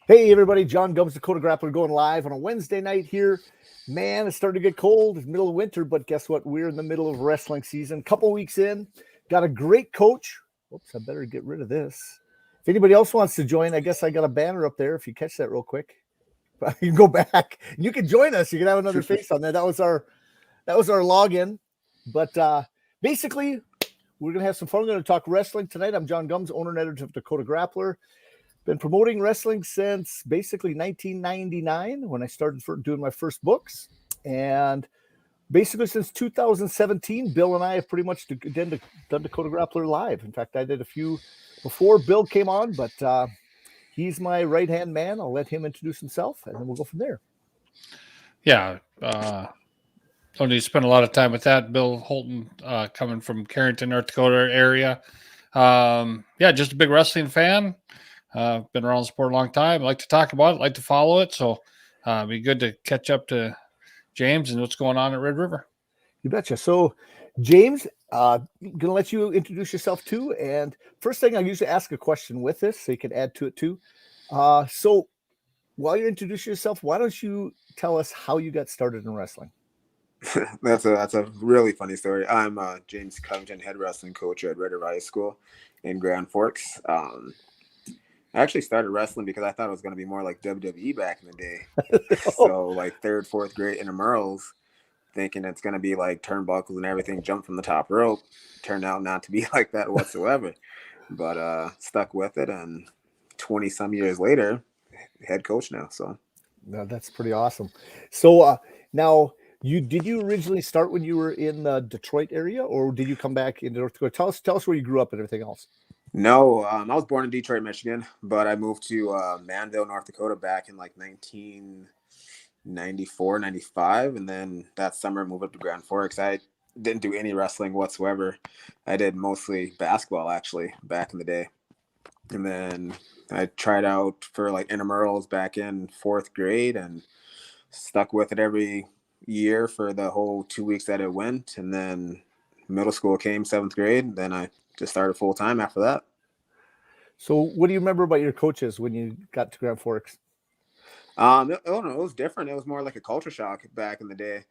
Hey everybody, Jon Gums, Dakota Grappler, going live on a Wednesday night here. Man, it's starting to get cold. It's middle of winter, but guess what? We're in the middle of wrestling season. Couple weeks in, got a great coach. Whoops, I better get rid of this. If anybody else wants to join, I guess I got a banner up there. If you catch that real quick, you can go back. You can join us. You can have another face on there. That was our login. But basically, we're gonna have some fun. We're gonna talk wrestling tonight. I'm Jon Gums, owner and editor of Dakota Grappler. Been promoting wrestling since basically 1999 when I started doing my first books. And basically since 2017, Bill and I have pretty much done Dakota Grappler live. In fact, I did a few before Bill came on, but he's my right-hand man. I'll let him introduce himself, and then we'll go from there. Yeah. Don't need to spend a lot of time with that. Bill Holton, coming from Carrington, North Dakota area. Just a big wrestling fan. Been around the sport a long time. I like to talk about it, like to follow it. So it'd be good to catch up to James and what's going on at Red River. You betcha. So, James, going to let you introduce yourself too. And first thing, I usually ask a question with this so you can add to it too. So while you're introducing yourself, why don't you tell us how you got started in wrestling? That's a really funny story. I'm James Covington, head wrestling coach at Red River High School in Grand Forks. I actually started wrestling because I thought it was going to be more like WWE back in the day. So like third, fourth grade intramurals, thinking it's going to be like turnbuckles and everything, jump from the top rope. Turned out not to be like that whatsoever. But stuck with it, and 20 some years later, head coach now. So no, that's pretty awesome. So now, did you originally start when you were in the Detroit area, or did you come back into North Dakota? Tell us where you grew up and everything else. No, I was born in Detroit, Michigan, but I moved to Manville, North Dakota back in like 1994, 95. And then that summer moved up to Grand Forks. I didn't do any wrestling whatsoever. I did mostly basketball actually back in the day. And then I tried out for like intramurals back in fourth grade and stuck with it every year for the whole 2 weeks that it went. And then middle school came, seventh grade. Then I just started full time after that. So what do you remember about your coaches when you got to Grand Forks? It was different. It was more like a culture shock back in the day.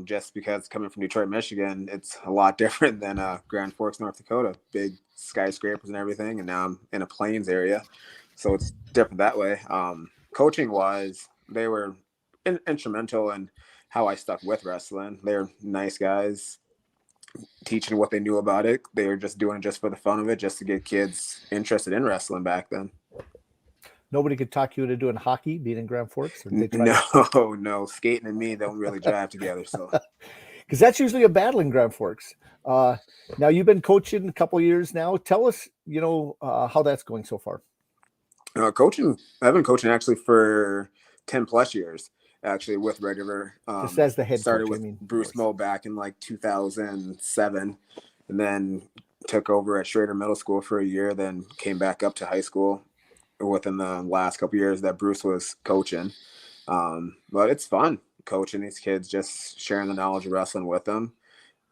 Just because coming from Detroit, Michigan, it's a lot different than Grand Forks, North Dakota. Big skyscrapers and everything. And now I'm in a plains area. So it's different that way. Coaching wise, they were instrumental in how I stuck with wrestling. They're nice guys, teaching what they knew about it. They were just doing it just for the fun of it, just to get kids interested in wrestling back then. Nobody could talk you into doing hockey, being in Grand Forks? No. Skating and me don't really jive together. So, because that's usually a battle in Grand Forks. Now you've been coaching a couple of years now. Tell us, how that's going so far. Coaching, I've been coaching actually for 10 plus years. Actually, with Red River, just as the head started coach, with Bruce Moe back in like 2007, and then took over at Schrader Middle School for a year. Then came back up to high school within the last couple of years that Bruce was coaching. But it's fun coaching these kids, just sharing the knowledge of wrestling with them.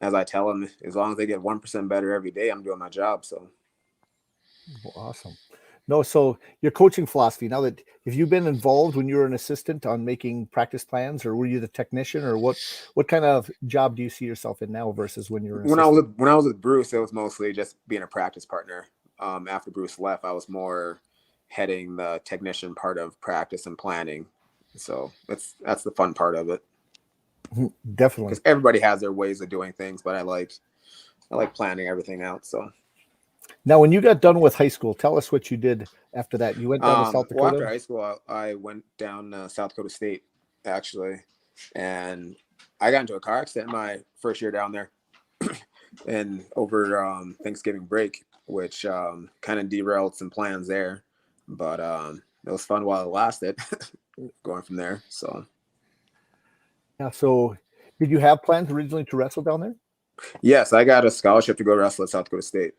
As I tell them, as long as they get 1% better every day, I'm doing my job. So, awesome. No, so your coaching philosophy, now that have you been involved when you were an assistant on making practice plans, or were you the technician, or what kind of job do you see yourself in now versus when you were when I was with Bruce, it was mostly just being a practice partner. After Bruce left, I was more heading the technician part of practice and planning. So that's the fun part of it. Definitely. Because everybody has their ways of doing things, but I like planning everything out. So now, when you got done with high school, tell us what you did after that. You went down to South Dakota? Well, after high school, I went down to South Dakota State, actually. And I got into a car accident my first year down there and over Thanksgiving break, which kind of derailed some plans there. But it was fun while it lasted, going from there. So, yeah. So did you have plans originally to wrestle down there? Yes, I got a scholarship to go wrestle at South Dakota State.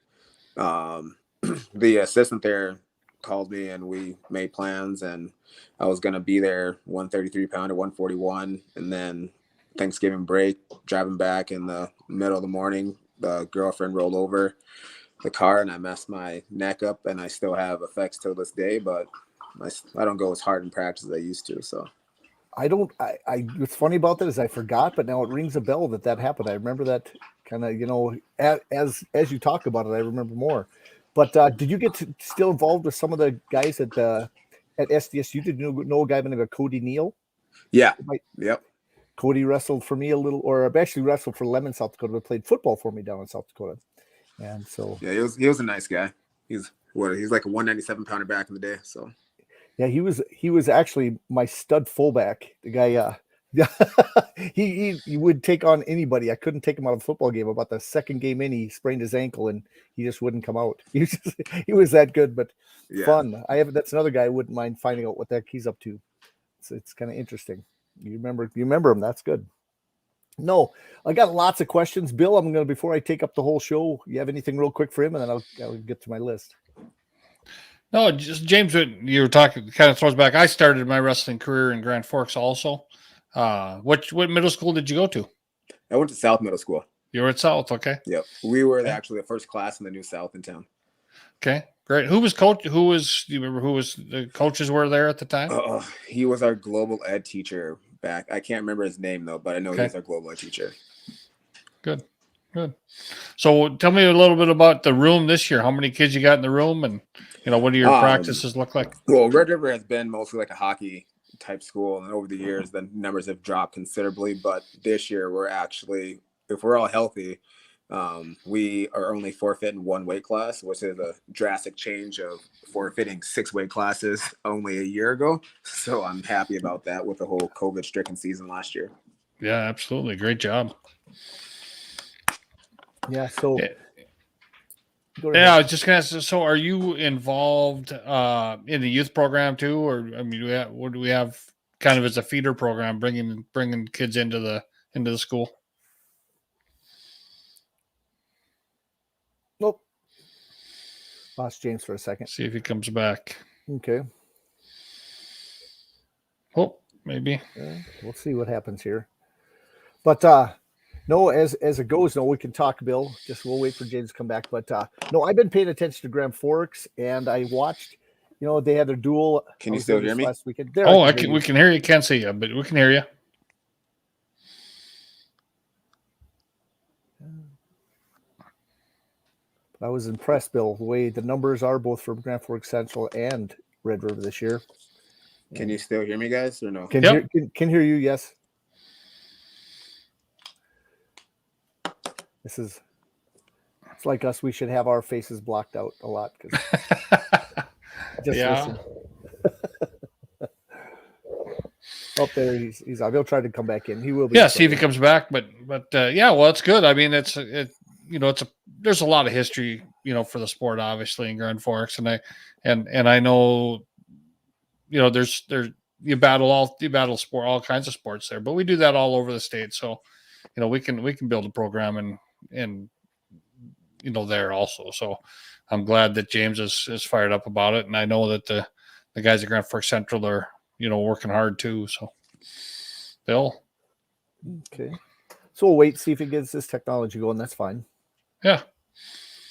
The assistant there called me and we made plans, and I was going to be there 133 pounder, 141. And then Thanksgiving break, driving back in the middle of the morning, the girlfriend rolled over the car and I messed my neck up, and I still have effects till this day, but I don't go as hard in practice as I used to. So I don't. What's funny about that is I forgot, but now it rings a bell that happened. I remember that kind of, as you talk about it, I remember more. But did you get still involved with some of the guys at SDSU? Did you know a guy by the name of Cody Neal? yeah, yep. Cody wrestled for me a little, or I've actually wrestled for Lemon, South Dakota, but played football for me down in South Dakota. And so yeah, he was a nice guy. He's like a 197 pounder back in the day. So yeah, he was actually my stud fullback. The guy, he would take on anybody. I couldn't take him out of the football game. About the second game in, he sprained his ankle and he just wouldn't come out. He was that good, but fun. That's another guy I wouldn't mind finding out what the heck he's up to. It's kind of interesting. You remember him? That's good. No, I got lots of questions, Bill. Before I take up the whole show, you have anything real quick for him, and then I'll get to my list. No, just James, you were talking, kind of throws back. I started my wrestling career in Grand Forks also. What middle school did you go to? I went to South Middle School. You were at South, okay. Yep. We were actually the first class in the new South in town. Okay, great. Do you remember who was the coaches were there at the time? He was our global ed teacher back. I can't remember his name though, but I know he was our global ed teacher. Good. So tell me a little bit about the room this year. How many kids you got in the room, and what do your practices look like? Well, Red River has been mostly like a hockey type school, and over the years the numbers have dropped considerably. But this year we're actually, if we're all healthy, we are only forfeiting one weight class, which is a drastic change of forfeiting 6 weight classes only a year ago. So I'm happy about that with the whole COVID stricken season last year. Yeah, absolutely. Great job. Yeah. So, I was just going to ask, so are you involved in the youth program too? Or, I mean, what do we have kind of as a feeder program, bringing kids into the school? Nope. Lost James for a second. See if he comes back. Okay. Oh, maybe. We'll see what happens here. But no, as it goes, no, we can talk, Bill. Just we'll wait for James to come back. But no, I've been paying attention to Grand Forks, and I watched. They had their duel. Can you still hear me? Last weekend. We can hear you. Can't see you, but we can hear you. I was impressed, Bill, the way the numbers are both from Grand Forks Central and Red River this year. Can you still hear me, guys, or no? Can hear you? Yes. It's like us. We should have our faces blocked out a lot. Listen. Up there, he's out. He'll try to come back in. He will be. Yeah, see if he comes back. But well, it's good. I mean, there's a lot of history, for the sport, obviously, in Grand Forks, and I know, there's you battle sport, all kinds of sports there, but we do that all over the state. So, we can build a program and there also. So I'm glad that James is fired up about it. And I know that the guys at Grand Forks Central are, working hard too. So Bill. Okay. So we'll wait, see if he gets this technology going. That's fine. Yeah.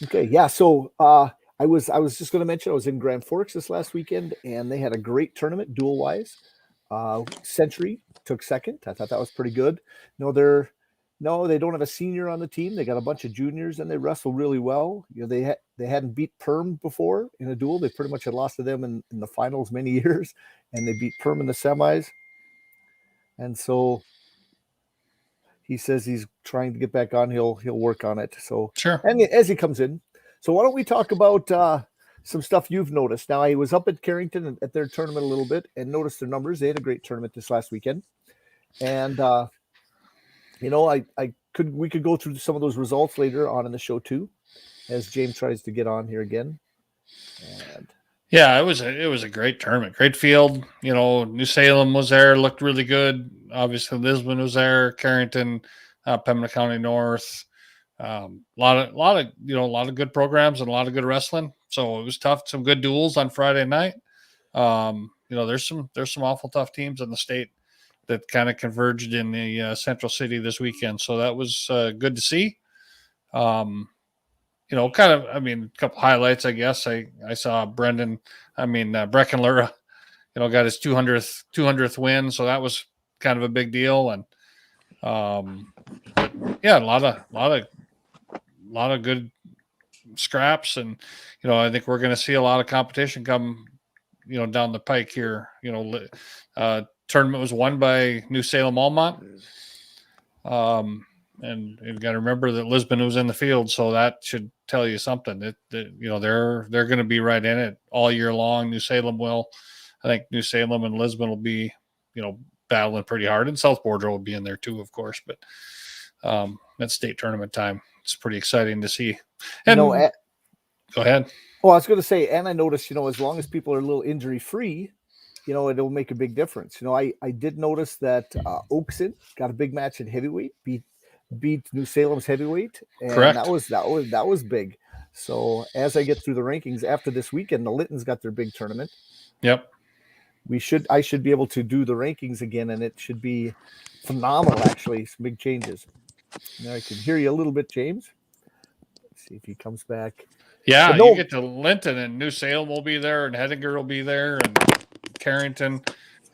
Okay. Yeah. So I was just going to mention I was in Grand Forks this last weekend, and they had a great tournament dual wise. Century took second. I thought that was pretty good. They don't have a senior on the team. They got a bunch of juniors, and they wrestle really well. They hadn't beat Perm before in a duel. They pretty much had lost to them in the finals many years, and they beat Perm in the semis. And so he says he's trying to get back on. He'll work on it. So sure. And as he comes in, so why don't we talk about some stuff you've noticed? Now, I was up at Carrington at their tournament a little bit and noticed their numbers. They had a great tournament this last weekend, and we could go through some of those results later on in the show too, as James tries to get on here again. And yeah, it was a great tournament, great field. New Salem was there, looked really good. Obviously, Lisbon was there, Carrington, Pembina County North. A lot of good programs and a lot of good wrestling. So it was tough. Some good duels on Friday night. There's some awful tough teams in the state that kind of converged in the Central City this weekend. So that was good to see. A couple highlights, I guess. I saw Breckenlura got his 200th win, so that was kind of a big deal. And but yeah, a lot of good scraps, and I think we're going to see a lot of competition come down the pike here. Tournament was won by New Salem Almont, and you've got to remember that Lisbon was in the field, so that should tell you something. That they're going to be right in it all year long. New Salem will. I think New Salem and Lisbon will be battling pretty hard, and South Border will be in there too, of course. But that's state tournament time. It's pretty exciting to see. And go ahead. Well, I was going to say, and I noticed, as long as people are a little injury free, it'll make a big difference. I did notice that Oakson got a big match at heavyweight, beat New Salem's heavyweight, and correct. That was big. So as I get through the rankings after this weekend, the Littons got their big tournament. Yep. I should be able to do the rankings again, and it should be phenomenal. Actually, some big changes. Now I can hear you a little bit, James. Let's see if he comes back. Yeah, you get to Linton, and New Salem will be there, and Hettinger will be there, and Carrington.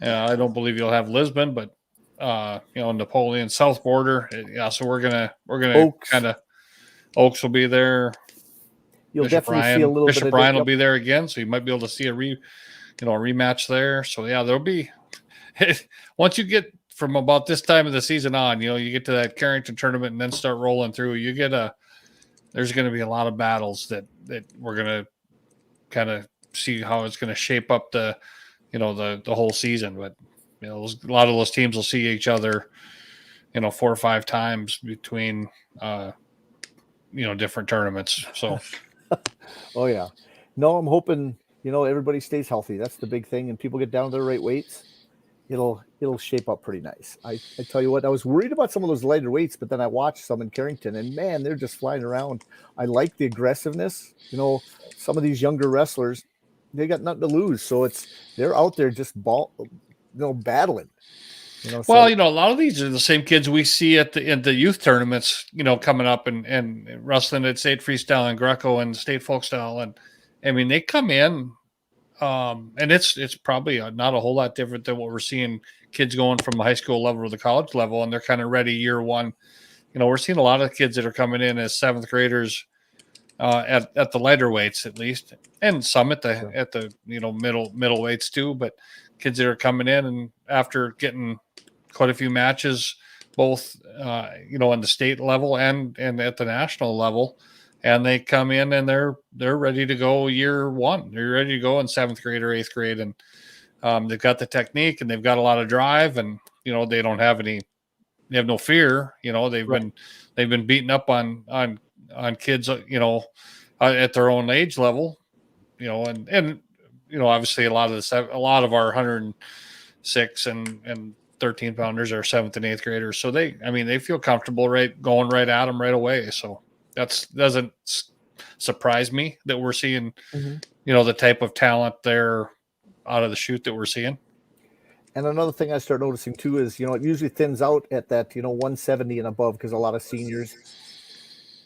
I don't believe you'll have Lisbon, but Napoleon, South Border. Yeah, so we're gonna kind of Oaks will be there. You'll definitely see a little Bishop bit. Bryan will be there again, so you might be able to see a rematch there. So yeah, there'll be. Once you get from about this time of the season on, you get to that Carrington tournament and then start rolling through. There's going to be a lot of battles that we're going to kind of see how it's going to shape up the whole season. But a lot of those teams will see each other, 4 or 5 times between different tournaments. So, oh yeah, no, I'm hoping everybody stays healthy. That's the big thing, and people get down to their right weights. It'll shape up pretty nice. I tell you what, I was worried about some of those lighter weights, but then I watched some in Carrington, and man, they're just flying around. I like the aggressiveness. Some of these younger wrestlers, they got nothing to lose, so they're out there just battling. Well, a lot of these are the same kids we see at the youth tournaments, coming up and wrestling at state freestyle and Greco and state folk style, and I mean they come in. And it's probably not a whole lot different than what we're seeing kids going from the high school level to the college level, and they're kind of ready year one. We're seeing a lot of kids that are coming in as 7th graders at the lighter weights at least, and some at the middle weights too. But kids that are coming in and after getting quite a few matches, both on the state level and at the national level. And they come in and they're ready to go year one. They're ready to go in 7th grade or 8th grade, and they've got the technique and they've got a lot of drive, and they don't have they have no fear. They've been beaten up on kids at their own age level. And obviously a lot of our 106 and 13 pounders are 7th and 8th graders, so they feel comfortable going right at them right away. So. That doesn't surprise me that we're seeing, the type of talent there out of the chute that we're seeing. And another thing I start noticing too is, it usually thins out at that, 170 and above, because a lot of seniors,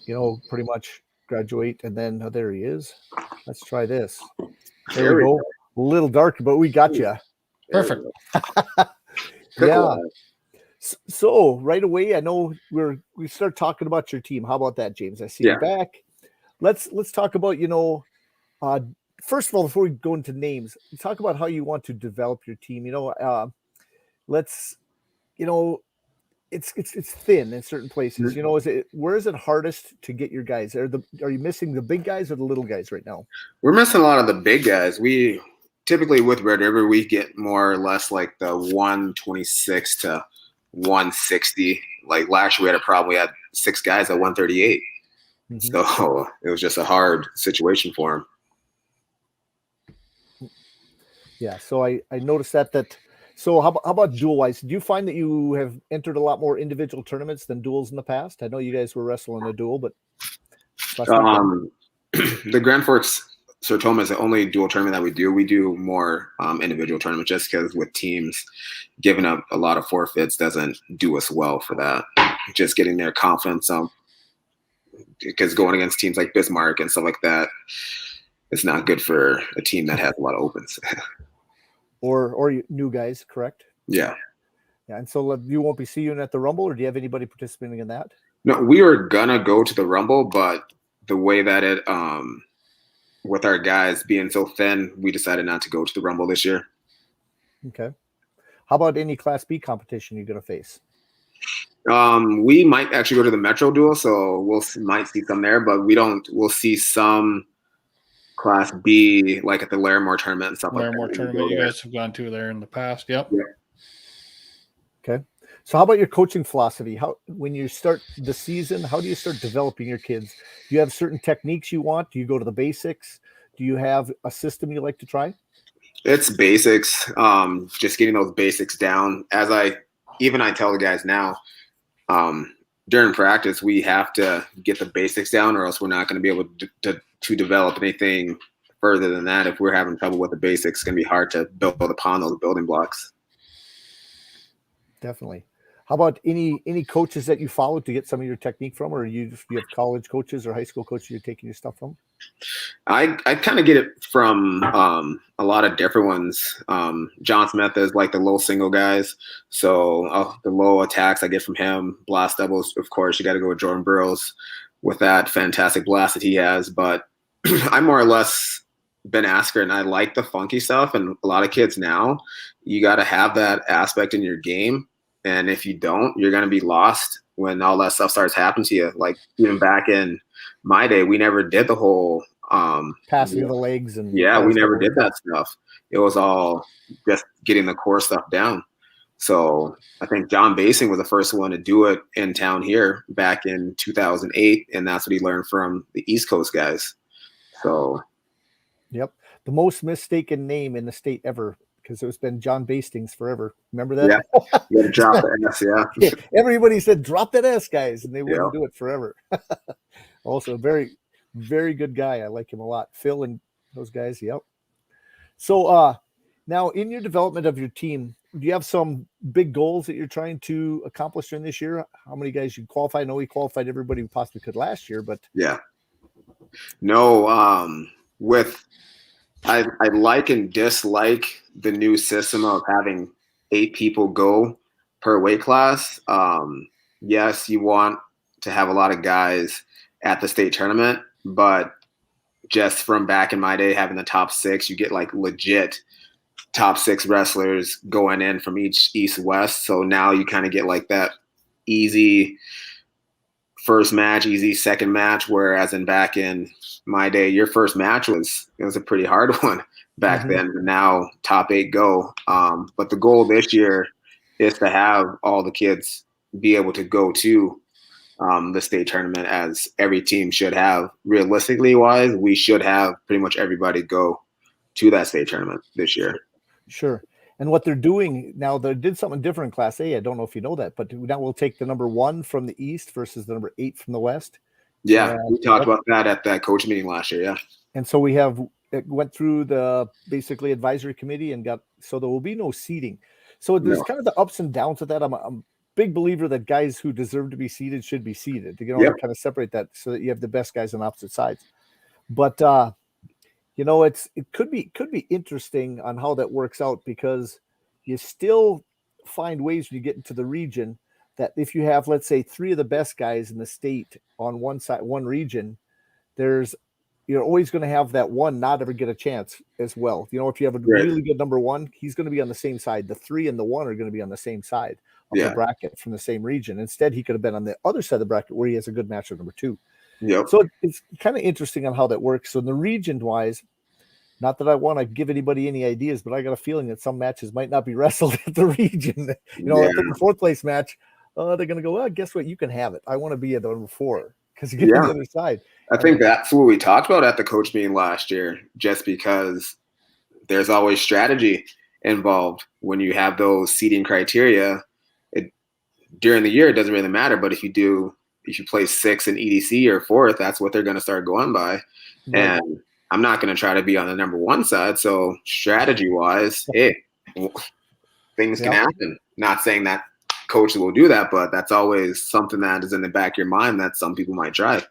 pretty much graduate, and then there he is. Let's try this. There we go. A little darker, but we got you. Perfect. Yeah. So right away, I know we start talking about your team. How about that, James? I see you back. Let's talk about, first of all, before we go into names, talk about how you want to develop your team. It's thin in certain places. Where is it hardest to get your guys? Are you missing the big guys or the little guys right now? We're missing a lot of the big guys. We typically with Red River, we get more or less like the 126 to 160. Like last year, we probably had 6 guys at 138. So it was just a hard situation for him. Yeah. So I noticed that. So how about dual wise? Do you find that you have entered a lot more individual tournaments than duels in the past? I know you guys were wrestling a duel, but the Grand Forks Sertoma is the only dual tournament that we do. We do more individual tournaments just because with teams giving up a lot of forfeits doesn't do us well for that. Just getting their confidence because going against teams like Bismarck and stuff like that, it's not good for a team that has a lot of opens. or you new guys, correct? Yeah. Yeah, and so you won't be seeing at the Rumble, or do you have anybody participating in that? No, we were gonna go to the Rumble, but the way that it with our guys being so thin, we decided not to go to the Rumble this year. Okay. How about any Class B competition you're going to face? We might actually go to the Metro Duel, so might see some there, but we'll see some Class B, like at the Larimore tournament and stuff Larimore like that. tournament you guys have gone to there in the past. Yep. Yeah. Okay. So how about your coaching philosophy? When you start the season, how do you start developing your kids? Do you have certain techniques you want? Do you go to the basics? Do you have a system you like to try? It's basics. Just getting those basics down. I tell the guys now, during practice, we have to get the basics down, or else we're not going to be able to develop anything further than that. If we're having trouble with the basics, it's going to be hard to build upon those building blocks. Definitely. How about any coaches that you follow to get some of your technique from, or you have college coaches or high school coaches you're taking your stuff from? I kind of get it from a lot of different ones. John Smith is like the low single guys, so the low attacks I get from him. Blast doubles, of course, you got to go with Jordan Burroughs with that fantastic blast that he has. But I'm more or less Ben Askren, and I like the funky stuff. And a lot of kids now, you got to have that aspect in your game. And if you don't, you're going to be lost when all that stuff starts happening to you. Like even back in my day, we never did the whole passing the legs and we never did that stuff. It was all just getting the core stuff down. So I think John Basing was the first one to do it in town here back in 2008, and that's what he learned from the East Coast guys. So, yep, the most mistaken name in the state ever, because it's been John Bastings forever. Remember that? Yeah, you got to drop the S. Yeah. Everybody said drop that S, guys, and they wouldn't do it forever. Also, very, very good guy. I like him a lot. Phil and those guys. Yep. So now in your development of your team, do you have some big goals that you're trying to accomplish during this year? How many guys you qualify? I know we qualified everybody we possibly could last year, but yeah. No, I like and dislike the new system of having 8 people go per weight class. Yes, you want to have a lot of guys at the state tournament, but just from back in my day, having the top 6, you get like legit top 6 wrestlers going in from each East-West. So now you kind of get like that easy first match, easy second match, whereas back in my day, your first match was a pretty hard one back then. But now top 8 go. But the goal this year is to have all the kids be able to go to the state tournament, as every team should have. Realistically wise, we should have pretty much everybody go to that state tournament this year. Sure. And what they're doing now, they did something different in Class A. I don't know if you know that, but now we'll take the number 1 from the East versus the number 8 from the West. Yeah, we talked about that at that coach meeting last year. Yeah. And so it went through the basically advisory committee so there will be no seeding. So there's kind of the ups and downs with that. I'm a big believer that guys who deserve to be seeded should be seeded. You know, kind of separate that so that you have the best guys on opposite sides. But you know, it could be interesting on how that works out, because you still find ways when you get into the region that if you have, let's say, 3 of the best guys in the state on one side, one region, you're always going to have that one not ever get a chance as well. You know, if you have a really good number 1, he's going to be on the same side. The 3 and the 1 are going to be on the same side of the bracket from the same region. Instead, he could have been on the other side of the bracket where he has a good match with number 2. Yep. So it's kind of interesting on how that works. So in the region wise, not that I want to give anybody any ideas, but I got a feeling that some matches might not be wrestled at the region. You know, if it's a 4th place match, they're going to go, well, guess what? You can have it. I want to be at the number 4 because you get on the other side. I think that's what we talked about at the coach meeting last year, just because there's always strategy involved when you have those seeding criteria. During the year, it doesn't really matter. But if you place 6 in EDC or 4th, that's what they're going to start going by. Right. And I'm not going to try to be on the number 1 side. So strategy-wise, things can happen. Not saying that coaches will do that, but that's always something that is in the back of your mind that some people might try.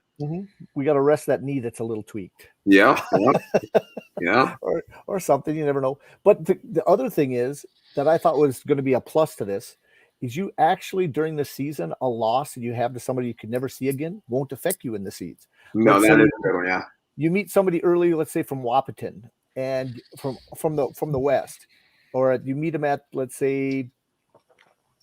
We got to rest that knee that's a little tweaked. Yeah. Yeah. or something. You never know. But the other thing is that I thought was going to be a plus to this is you actually during the season, a loss that you have to somebody you could never see again won't affect you in the seeds. No, that is a good one. Yeah. You meet somebody early, let's say from Wahpeton and from the West, or you meet them at let's say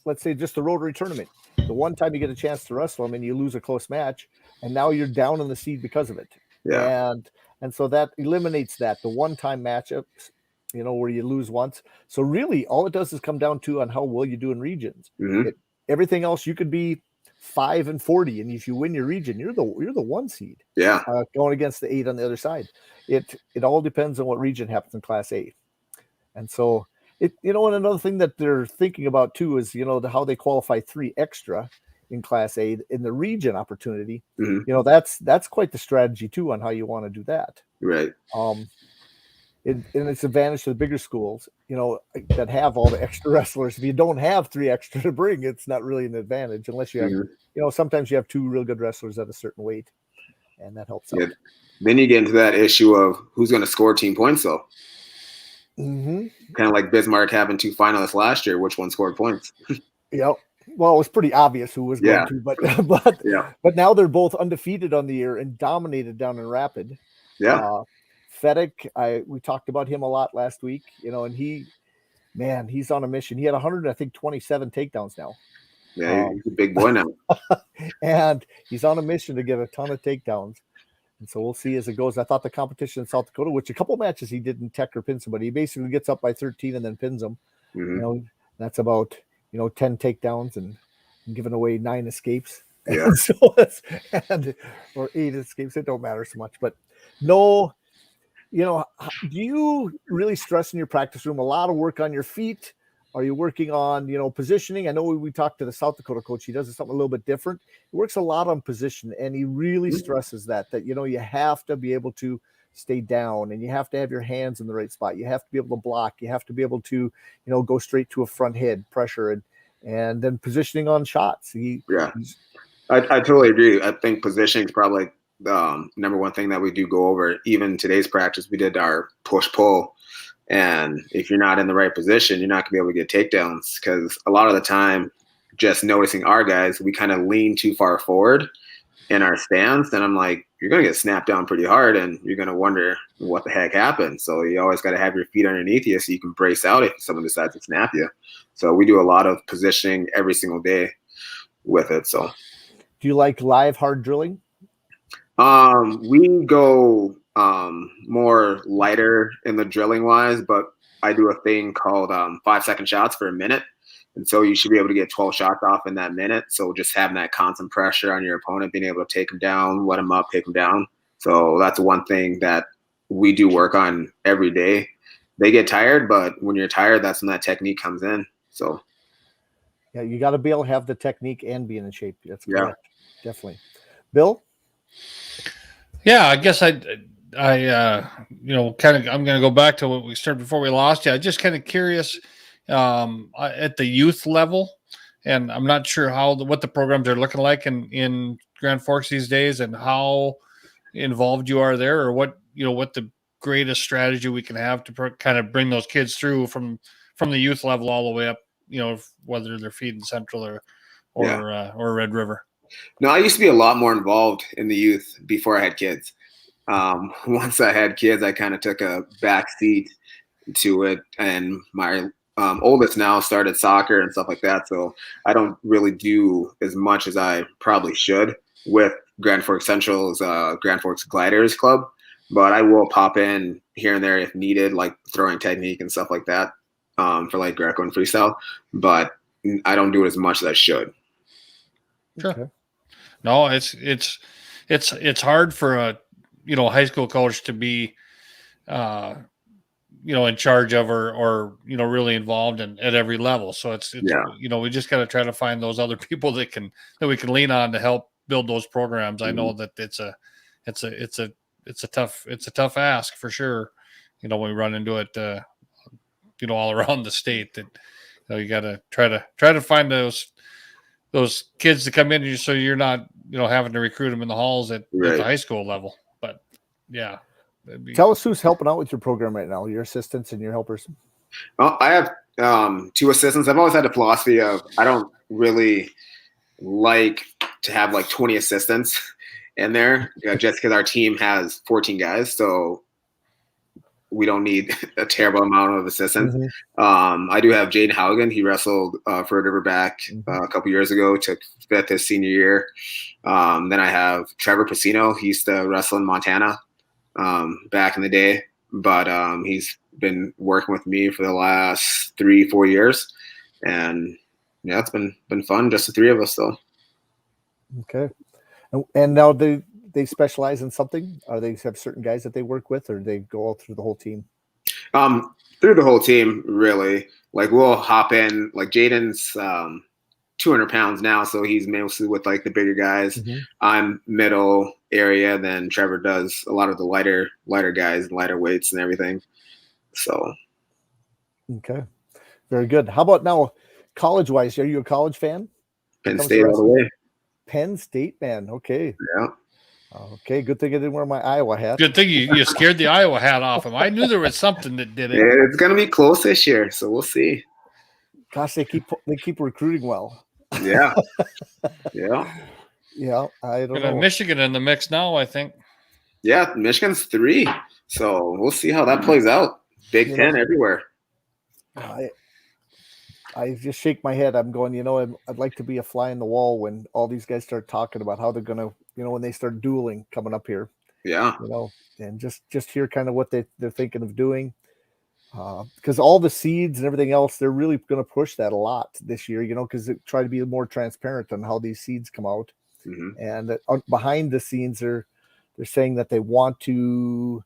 just the Rotary tournament. The one time you get a chance to wrestle them and you lose a close match, and now you're down in the seed because of it. Yeah. And so that eliminates that the one-time matchups, where you lose once. So really, all it does is come down to on how well you do in regions. Everything else, you could be 5-40, and if you win your region, you're the 1 seed. Yeah. Going against the 8 on the other side. It all depends on what region happens in Class A, and so and another thing that they're thinking about too is how they qualify 3 extra in Class A in the region opportunity. That's quite the strategy too on how you want to do that. Right. And it's advantage to the bigger schools, that have all the extra wrestlers. If you don't have 3 extra to bring, it's not really an advantage unless you have, sometimes you have 2 real good wrestlers at a certain weight, and that helps out. Then you get into that issue of who's going to score team points, though. Kind of like Bismarck having 2 finalists last year. Which one scored points? Yep. Well, it was pretty obvious who was going to, but now they're both undefeated on the year and dominated down in Rapid. Yeah. Fedek, we talked about him a lot last week, and he's on a mission. He had 127 takedowns now. Yeah, he's a big boy now. And he's on a mission to get a ton of takedowns. And so we'll see as it goes. I thought the competition in South Dakota, which a couple matches he didn't tech or pin somebody, he basically gets up by 13 and then pins them. That's about 10 takedowns and giving away 9 escapes. Yeah. Or 8 escapes. It don't matter so much. But no, do you really stress in your practice room a lot of work on your feet? Are you working on, positioning? I know we talked to the South Dakota coach. He does something a little bit different. He works a lot on position, and he really stresses that you have to be able to stay down, and you have to have your hands in the right spot. You have to be able to block. You have to be able to, go straight to a front head pressure and then positioning on shots. I totally agree. I think positioning is probably the number one thing that we do go over. Even today's practice, we did our push-pull. And if you're not in the right position, you're not going to be able to get takedowns because a lot of the time, just noticing our guys, we kind of lean too far forward in our stance. And I'm like, you're going to get snapped down pretty hard and you're going to wonder what the heck happened. So you always got to have your feet underneath you so you can brace out if someone decides to snap you. So we do a lot of positioning every single day with it. So do you like live hard drilling? We go more lighter in the drilling wise, but I do a thing called 5-second shots for a minute. And so you should be able to get 12 shots off in that minute. So just having that constant pressure on your opponent, being able to take them down, let them up, take them down. So that's one thing that we do work on every day. They get tired, but when you're tired, that's when that technique comes in. So yeah, you got to be able to have the technique and be in shape. That's correct. Definitely. Bill? Yeah, I guess I'm going to go back to what we started before we lost you. I'm just kind of curious at the youth level, and I'm not sure what the programs are looking like in Grand Forks these days, and how involved you are there, or what the greatest strategy we can have to kind of bring those kids through from the youth level all the way up, whether they're feeding Central or Red River. No, I used to be a lot more involved in the youth before I had kids. Once I had kids, I kind of took a back seat to it, and my oldest now started soccer and stuff like that. So I don't really do as much as I probably should with Grand Forks Central's Grand Forks Gliders Club, but I will pop in here and there if needed, like throwing technique and stuff like that for like Greco and freestyle. But I don't do it as much as I should. Sure. Okay. No, it's hard for a high school coach to be in charge of or really involved at every level. So it's we just got to try to find those other people that we can lean on to help build those programs. I know that it's a tough ask for sure. When we run into it all around the state, that you got to try to find those kids to come in so you're not having to recruit them in the halls at the high school level. But yeah. Tell us who's helping out with your program right now, your assistants and your helpers. Well, I have 2 assistants. I've always had the philosophy of I don't really like to have like 20 assistants in there, just because our team has 14 guys. So we don't need a terrible amount of assistants. I do have Jaden Halligan. He wrestled for Riverback a couple years ago, took 5th his senior year. Then I have Trevor Pacino. He used to wrestle in Montana back in the day, but he's been working with me for the last 3-4 years. And yeah, it's been fun, just the 3 of us though. Okay. And now they specialize in something? Or they have certain guys that they work with, or they go all through the whole team? Through the whole team, really. Like we'll hop in. Like Jaden's 200 pounds now, so he's mostly with like the bigger guys. I'm middle area. Then Trevor does a lot of the lighter guys, lighter weights and everything. So. Okay. Very good. How about now, college-wise? Are you a college fan? Penn State all the way. Penn State, man. Okay. Yeah. Okay, good thing I didn't wear my Iowa hat. Good thing you scared the Iowa hat off him. I knew there was something that did it. Yeah, it's gonna be close this year, so we'll see. Gosh, they keep recruiting well. Yeah, yeah. I don't know. Michigan in the mix now, I think. Yeah, Michigan's 3, so we'll see how that plays out. Big Ten everywhere. I just shake my head. I'm going, I'd like to be a fly in the wall when all these guys start talking about how they're going to, when they start dueling coming up here. Yeah. And just hear kind of what they're thinking of doing. Because all the seeds and everything else, they're really going to push that a lot this year, because they try to be more transparent on how these seeds come out. And behind the scenes, they're saying that they want to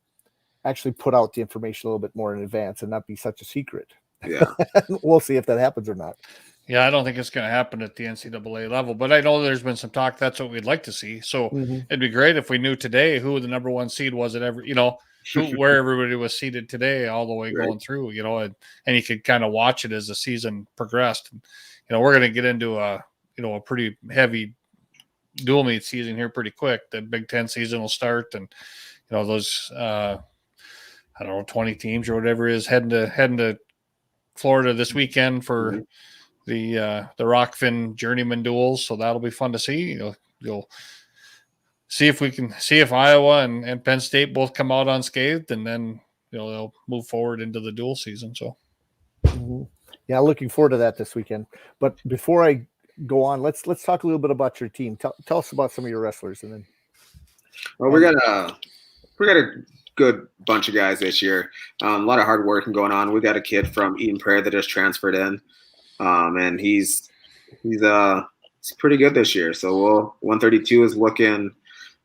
actually put out the information a little bit more in advance and not be such a secret. Yeah. We'll see if that happens or not. Yeah, I don't think it's going to happen at the NCAA level, but I know there's been some talk. That's what we'd like to see. So it'd be great if we knew today who the number 1 seed was at every, where everybody was seated today, all the way going through, and you could kind of watch it as the season progressed. And, we're going to get into a pretty heavy dual meet season here pretty quick. The Big Ten season will start, and those 20 teams or whatever is heading to Florida this weekend for the Rockfin Journeyman duels, so that'll be fun to see. You'll see if Iowa and Penn State both come out unscathed, and then they'll move forward into the dual season. So yeah, looking forward to that this weekend. But before I go on, let's talk a little bit about your team. Tell us about some of your wrestlers, and then. Well, we got a good bunch of guys this year. A lot of hard work going on. We got a kid from Eden Prairie that just transferred in, and he's pretty good this year. So 132 is looking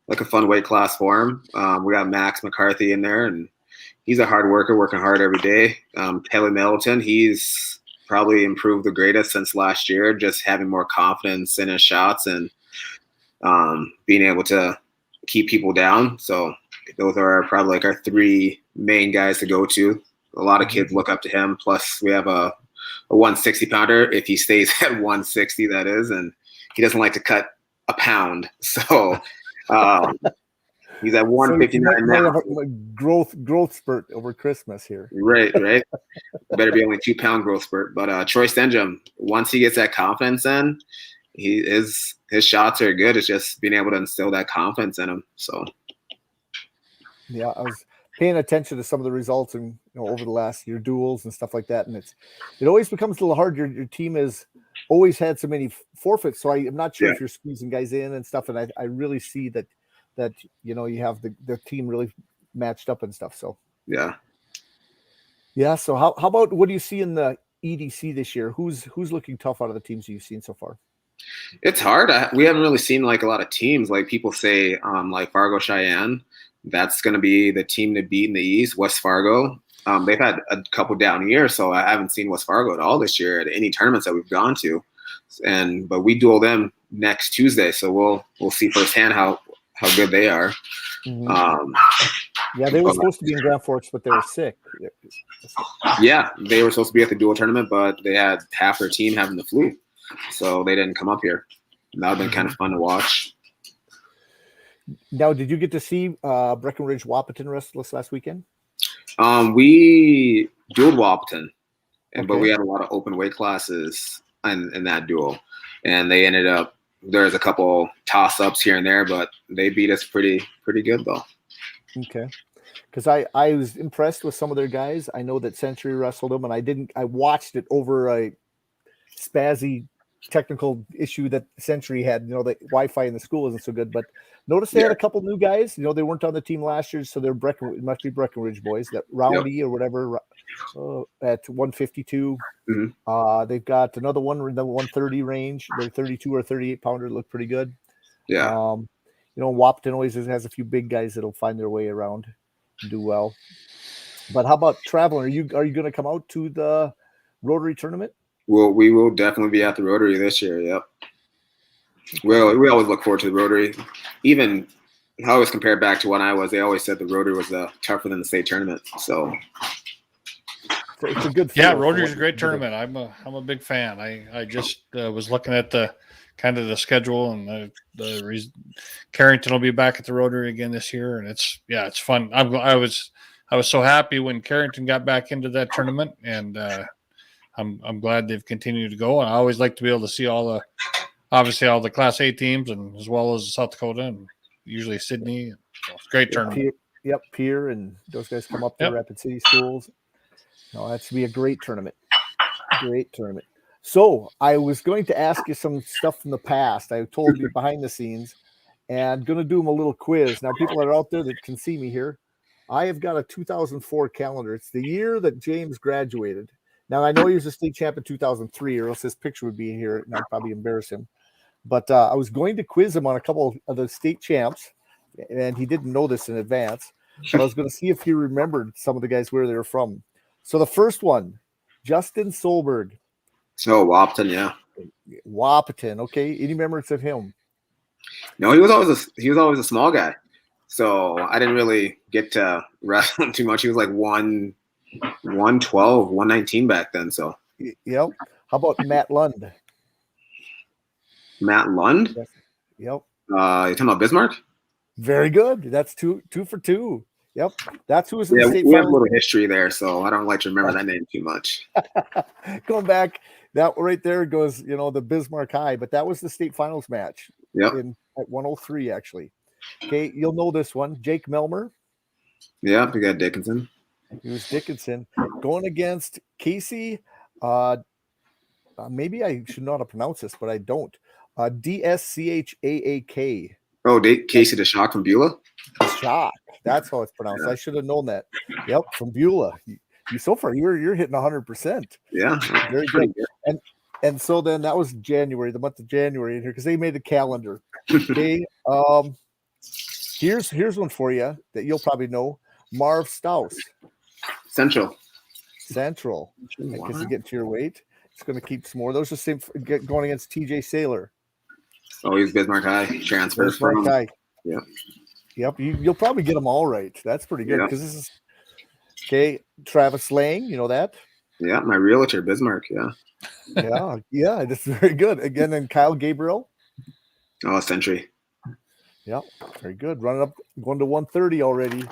like a fun weight class for him. We got Max McCarthy in there, and he's a hard worker, working hard every day. Kelly Middleton, he's probably improved the greatest since last year, just having more confidence in his shots and being able to keep people down. So those are probably like our 3 main guys to go to. A lot of kids look up to him. Plus we have a 160 pounder, if he stays at 160, that is, and he doesn't like to cut a pound. So he's at 159 now. A growth spurt over Christmas here. Right. Better be only 2 pound growth spurt. But Troy Stenjum, once he gets that confidence in, his shots are good. It's just being able to instill that confidence in him. So yeah, I was paying attention to some of the results and over the last year duels and stuff like that, and it always becomes a little hard. Your team has always had so many forfeits, so I'm not sure if you're squeezing guys in and stuff. And I really see that you have the team really matched up and stuff. So yeah. So how about what do you see in the EDC this year? Who's looking tough out of the teams you've seen so far? It's hard. We haven't really seen like a lot of teams. Like people say, like Fargo Cheyenne, that's going to be the team to beat in the East. West Fargo, they've had a couple down years, so I haven't seen West Fargo at all this year at any tournaments that we've gone to. But we duel them next Tuesday, so we'll see firsthand how good they are. Yeah, they were supposed to be in Grand Forks, but they were sick. Yeah, they were supposed to be at the dual tournament, but they had half their team having the flu, so they didn't come up here. That would have been kind of fun to watch. Now, did you get to see Breckenridge Wahpeton wrestle this last weekend? We dueled Wahpeton, but Okay. we had a lot of open weight classes in that duel, and they ended up. There's a couple toss-ups here and there, but they beat us pretty good though. Okay. Because I was impressed with some of their guys. I know that Century wrestled them, and I watched it over a spazzy technical issue that Century had. The Wi-Fi in the school isn't so good, but notice they had a couple new guys. They weren't on the team last year, so they're it must be Breckenridge boys. That Roundy or whatever at 152. Mm-hmm. They've got another one in the 130 range. They're 32 or 38 pounder. Look pretty good. Yeah. Wahpeton always has a few big guys that'll find their way around and do well. But how about traveling? Are you going to come out to the Rotary tournament? Well, we will definitely be at the Rotary this year. Yep. Well, we always look forward to the Rotary. Even I always compare it back to when I was. They always said the Rotary was tougher than the state tournament. So it's a good. Yeah, Rotary is a great tournament. I'm a big fan. I just was looking at the kind of the schedule, and the reason Carrington will be back at the Rotary again this year, and it's fun. I was so happy when Carrington got back into that tournament, and I'm glad they've continued to go. And I always like to be able to see all the Class A teams, and as well as South Dakota and usually Sydney. So it's a great tournament. Pierre and those guys come up to Rapid City schools. No, that's to be a great tournament. Great tournament. So I was going to ask you some stuff from the past. I told you behind the scenes, and going to do them a little quiz. Now, people that are out there that can see me here, I have got a 2004 calendar. It's the year that James graduated. Now, I know he was a state champ in 2003, or else his picture would be here, and I'd probably embarrass him. But I was going to quiz him on a couple of the state champs, and he didn't know this in advance. But I was going to see if he remembered some of the guys where they were from. So the first one, Justin Solberg. Oh, Wahpeton, yeah. Wahpeton, okay. Any remembrance of him? No, he was always a small guy. So I didn't really get to wrestle him too much. He was like 112, 119 back then. So yep. How about Matt Lund? Matt Lund? Yep. You talking about Bismarck? Very good. That's two for two. Yep. That's who was in the state we have a final. little history there, so I don't like to remember that name too much. Going back, that right there goes, the Bismarck High, but that was the state finals match. Yep. At 103, actually. Okay, you'll know this one. Jake Melmer. Yeah, we got Dickinson. He was Dickinson going against Casey. Maybe I should know how to pronounce this, but I don't. DSCHAAK. Oh, Casey DeShock from Beulah? Shock. That's how it's pronounced. Yeah. I should have known that. Yep, from Beulah. You so far you're hitting 100%. Yeah, very good. And so then that was January, the month of January in here, because they made a calendar. Okay. Here's one for you that you'll probably know. Marv Staus. Central. Because you get to your weight. It's going to keep some more. Those are the same going against TJ Saylor. Oh, he's Bismarck High. Transfers from High. Yep. Yep. You'll probably get them all right. That's pretty good because this is okay. Travis Lang, you know that? Yeah, my realtor, Bismarck. Yeah. Yeah, that's very good. Again, then Kyle Gabriel. Oh, Century. Yeah, very good. Running up, going to 130 already.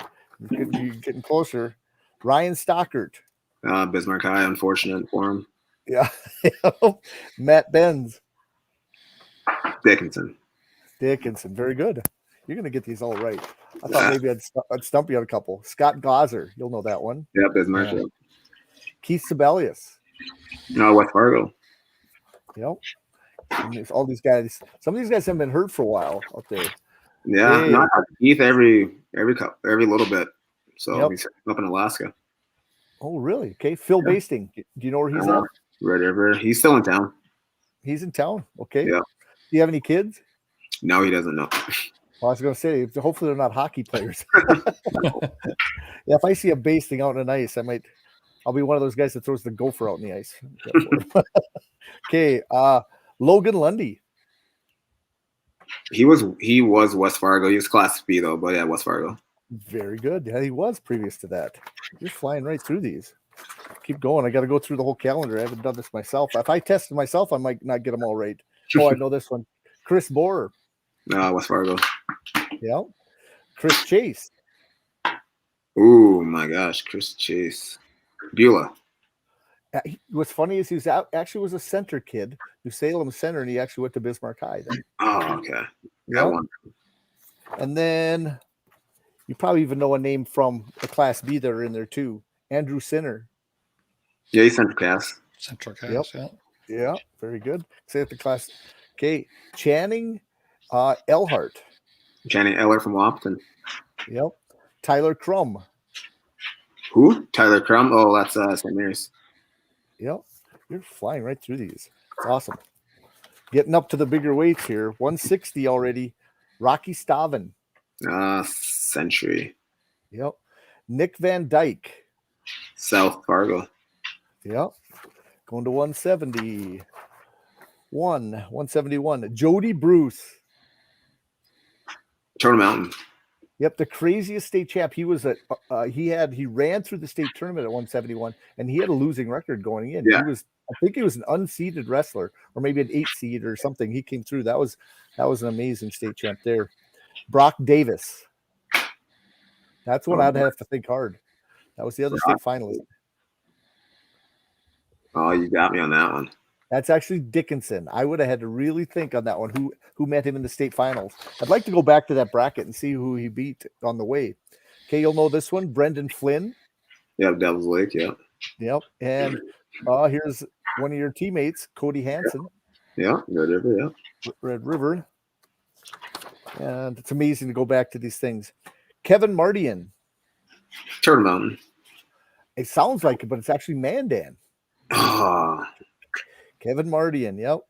You're getting closer. Ryan Stockert. Bismarck High, unfortunate for him. Yeah. Matt Benz. Dickinson. Very good. You're going to get these all right. I thought maybe I'd stump you on a couple. Scott Glaser. You'll know that one. Yeah, Bismarck. Yeah. Keith Sibelius. No, West Fargo. Yep. And all these guys. Some of these guys haven't been hurt for a while out there. Yeah, not Keith every little bit. So he's up in Alaska. Oh, really? Okay. Phil Basting. Do you know where he's at? Red River. He's still in town. He's in town. Okay. Yeah. Do you have any kids? No, he doesn't know. Well, I was going to say, hopefully they're not hockey players. If I see a Basting out on the ice, I'll be one of those guys that throws the gopher out in the ice. Okay. Logan Lundy. He was West Fargo. He was Class B though, but yeah, West Fargo. Very good. Yeah, he was previous to that. You're flying right through these. Keep going. I got to go through the whole calendar. I haven't done this myself. If I tested myself, I might not get them all right. Oh, I know this one. Chris Borer. West Fargo. Yeah. Chris Chase. Oh my gosh, Chris Chase. Beulah. What's funny is he was actually was a center kid, New Salem Center, and he actually went to Bismarck High then. Oh, okay. Yeah. And then you probably even know a name from the Class B that are in there too. Andrew Sinner. Yeah, he's Central Cass. Central Cass, yeah. Yeah, very good. Say at the Class. Okay, Channing Elhart. Channing Eller from Lofton. Yep. Tyler Crum. Who? Tyler Crum? Oh, that's St. Mary's. Yep. You're flying right through these. It's awesome. Getting up to the bigger weights here. 160 already. Rocky Staven. Century. Yep. Nick Van Dyke. South Fargo. Yep. Going to 170. 171. Jody Bruce. Turtle Mountain. Yep, the craziest state champ. He was he ran through the state tournament at 171, and he had a losing record going in. Yeah. I think he was an unseeded wrestler, or maybe an 8 seed or something. He came through. That was an amazing state champ there. Brock Davis. That's one I'd have to think hard. That was the other state finalist. Oh, you got me on that one. That's actually Dickinson. I would have had to really think on that one. Who met him in the state finals? I'd like to go back to that bracket and see who he beat on the way. Okay, you'll know this one. Brendan Flynn. Yep, Devil's Lake. Yep. Yep. And here's one of your teammates, Cody Hansen. Yeah, Red River. Yeah. Red River. And it's amazing to go back to these things. Kevin Mardian. Turtle Mountain. It sounds like it, but it's actually Mandan. Kevin Mardian, yep.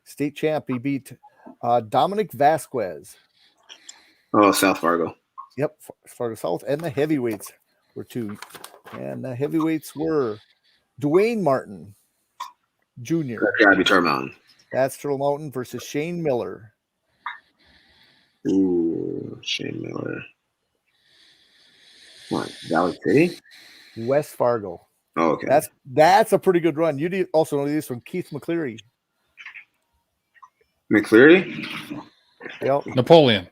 State champ. He beat Dominic Vasquez. Oh, South Fargo. Yep, Fargo South. And the heavyweights were 2. And the heavyweights were Dwayne Martin Jr. That's gotta be Turtle Mountain. That's Turtle Mountain versus Shane Miller. Ooh, Shane Miller. What, Valley City? West Fargo. Oh, okay. That's a pretty good run. You also know this from Keith McCleary. McCleary? Yep. Napoleon.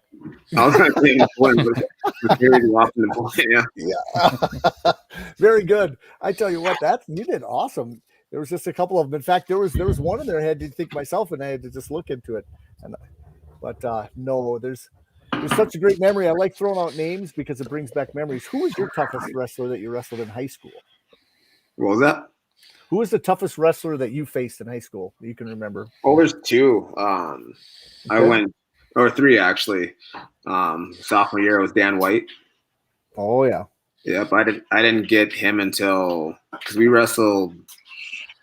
I was going to say Napoleon, but McCleary lost Napoleon. Yeah. Very good. I tell you what, you did awesome. There was just a couple of them. In fact, there was one in there I had to think myself, and I had to just look into it. But no, there's such a great memory. I like throwing out names because it brings back memories. Who was your toughest wrestler that you wrestled in high school? What was that? Who was the toughest wrestler that you faced in high school that you can remember? Oh, there's 2. I went, or 3 actually. Sophomore year, it was Dan White. Oh yeah. Yep, I didn't get him until, because we wrestled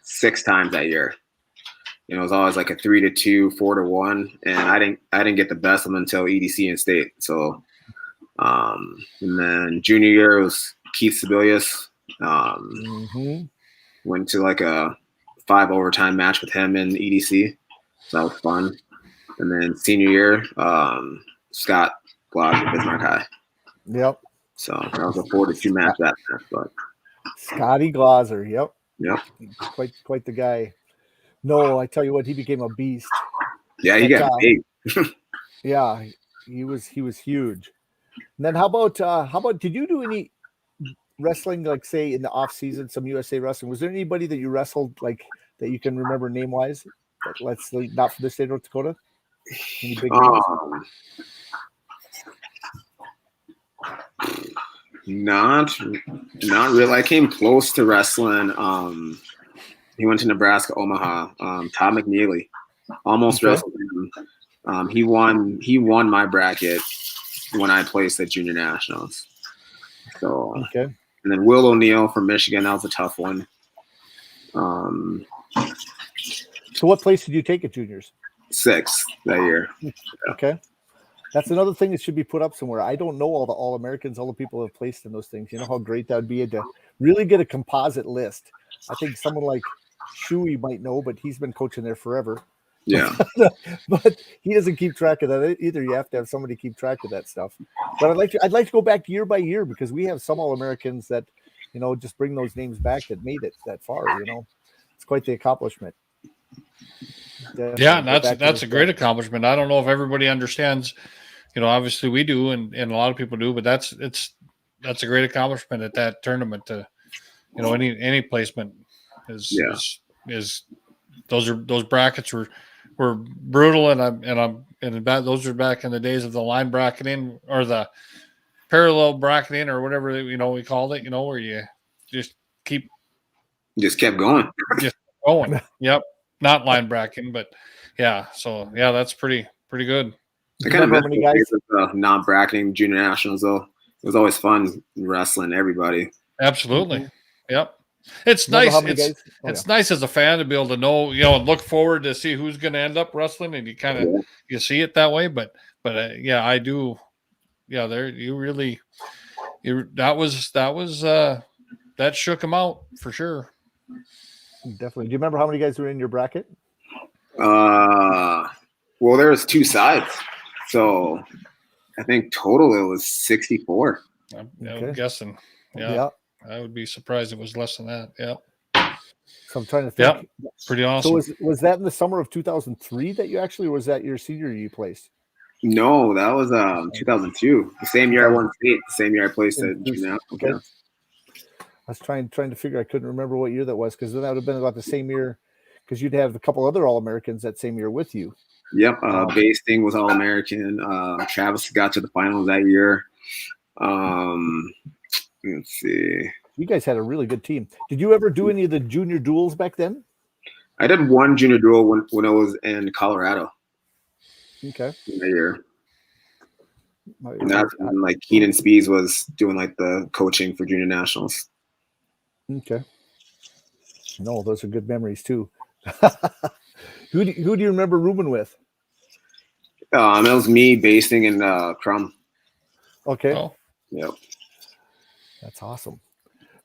6 times that year. You know, it was always like a 3-2, 4-1, and I didn't get the best of them until EDC and state. So, and then junior year was Keith Sebelius. Went to like a 5 overtime match with him in EDC. So that was fun. And then senior year, Scott Glog at Bismarck High. Yep. So that was a 4-2 match that match, but Scotty Glauser. Yep. Quite the guy. No, I tell you what, he became a beast. Yeah, he got big. Yeah, he was huge. And then how about did you do any wrestling, like say in the off season, some USA wrestling? Was there anybody that you wrestled like that you can remember name wise? Let's not from the state of North Dakota. Any big names? Not really. I came close to wrestling. He went to Nebraska, Omaha. Todd McNeely, almost wrestled him. He won my bracket when I placed at junior nationals. So okay. And then Will O'Neill from Michigan, that was a tough one. So what place did you take at juniors? 6th that year. Okay. That's another thing that should be put up somewhere. I don't know all the All-Americans, all the people who have placed in those things. You know how great that would be to really get a composite list. I think someone like Shuey might know, but he's been coaching there forever. Yeah. But he doesn't keep track of that either. You have to have somebody keep track of that stuff. But I'd like to go back year by year because we have some All-Americans that, you know, just bring those names back that made it that far, you know. It's quite the accomplishment. Yeah, that's a great accomplishment. I don't know if everybody understands obviously we do, and a lot of people do, but that's a great accomplishment at that tournament. To any placement is those brackets were brutal, and those are back in the days of the line bracketing or the parallel bracketing or whatever we called it. Where you just kept going. Just going. Yep. Not line bracketing, but yeah. So yeah, that's pretty good. I kind of miss the days of non-bracketing junior nationals though. It was always fun wrestling everybody. Absolutely. Mm-hmm. Yep. It's nice. It's nice as a fan to be able to know, and look forward to see who's going to end up wrestling, and you kind of you see it that way. But yeah, I do. Yeah, there that shook him out for sure. Definitely. Do you remember how many guys were in your bracket? Well, there was 2 sides, so I think total it was 64. I'm guessing. Yeah. I would be surprised if it was less than that. Yeah. So I'm trying to think. Yeah. Pretty awesome. So was that in the summer of 2003 that you actually, or was that your senior year you placed? No, that was 2002. The same year I won state. The same year I placed at junior. Okay. I was trying to figure. I couldn't remember what year that was, because that would have been about the same year, because you'd have a couple other All-Americans that same year with you. Yep. Basting was All-American. Travis got to the finals that year. Let's see. You guys had a really good team. Did you ever do any of the junior duels back then? I did one junior duel when I was in Colorado. Okay. That year. And that's when like Keenan Spees was doing like the coaching for junior nationals. Okay. No, those are good memories too. Who do you remember rooming with? It was me, Basting, and Crum. Okay. Oh. Yep. That's awesome.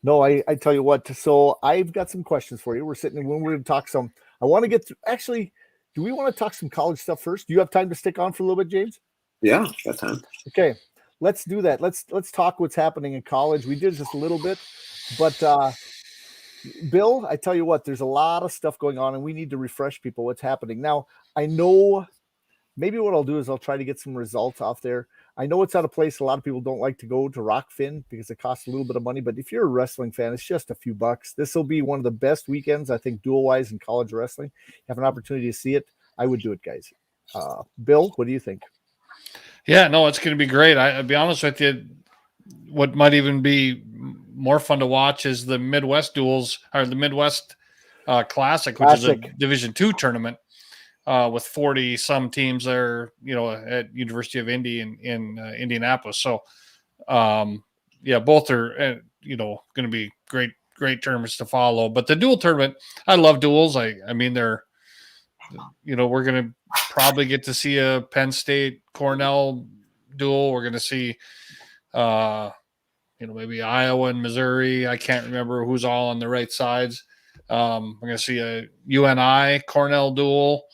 No, I tell you what. So I've got some questions for you. We're sitting when we're going to talk some. I want to get through. Actually, do we want to talk some college stuff first? Do you have time to stick on for a little bit, James? Yeah, got time. Okay, let's do that. Let's talk what's happening in college. We did just a little bit, but Bill, I tell you what, there's a lot of stuff going on, and we need to refresh people what's happening. Now, I know maybe what I'll do is I'll try to get some results off there. I know it's at a place a lot of people don't like to go to Rockfin because it costs a little bit of money, but if you're a wrestling fan, it's just a few bucks. This will be one of the best weekends, I think, dual-wise in college wrestling. You have an opportunity to see it. I would do it, guys. Bill, what do you think? Yeah, no, it's going to be great. I'll be honest with you. What might even be more fun to watch is the Midwest duels, or the Midwest Classic, which is a Division II tournament. With 40 some teams there, at University of Indy in Indianapolis. So, both are, going to be great tournaments to follow. But the dual tournament, I love duels. I mean, they're, we're going to probably get to see a Penn State Cornell duel. We're going to see, maybe Iowa and Missouri. I can't remember who's all on the right sides. We're going to see a UNI Cornell duel.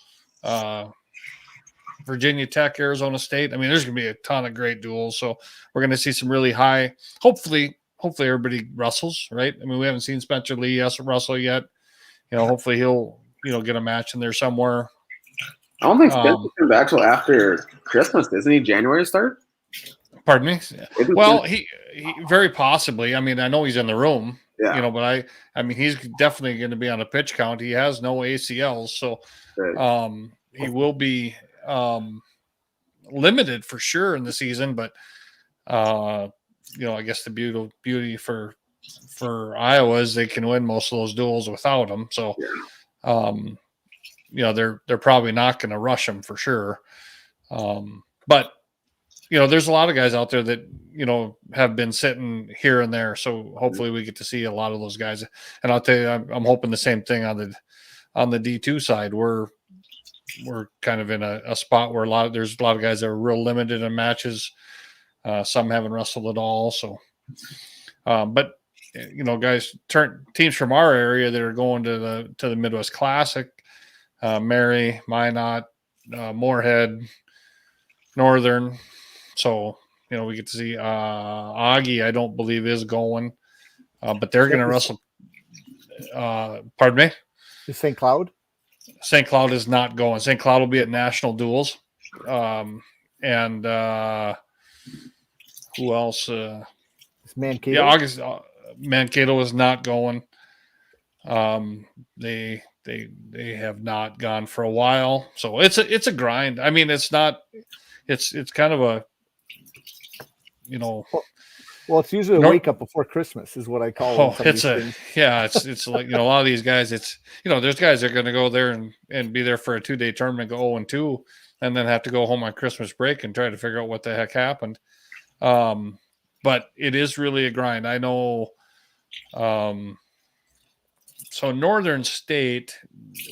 Virginia Tech, Arizona State. I mean, there's going to be a ton of great duels. So we're going to see some really high. Hopefully everybody wrestles, right? I mean, we haven't seen Spencer Lee wrestle yet. Hopefully he'll, get a match in there somewhere. I don't think Spencer comes back till after Christmas, isn't he? January start? Pardon me? Well, he very possibly. I mean, I know he's in the room. Yeah. But I mean, he's definitely going to be on a pitch count. He has no ACLs, so he will be limited for sure in the season. But I guess the beauty for Iowa is they can win most of those duels without him. So, they're probably not going to rush him for sure. But there's a lot of guys out there that, have been sitting here and there. So hopefully we get to see a lot of those guys. And I'll tell you, I'm hoping the same thing on the D2 side. We're kind of in a spot where there's a lot of guys that are real limited in matches. Some haven't wrestled at all. So, but guys, teams from our area that are going to the Midwest Classic, Mary, Minot, Moorhead, Northern. So, we get to see Augie, I don't believe is going, but they're going to wrestle. Pardon me? Is St. Cloud? St. Cloud is not going. St. Cloud will be at National Duels. and who else? It's Mankato. Yeah, August Mankato is not going. They have not gone for a while, so it's a grind. I mean, it's not. It's kind of a, you know. Well, it's usually a wake up before Christmas, is what I call it. It's like, a lot of these guys. It's, there's guys that are going to go there and be there for a 2-day tournament, go 0-2, and then have to go home on Christmas break and try to figure out what the heck happened. But it is really a grind. I know. So Northern State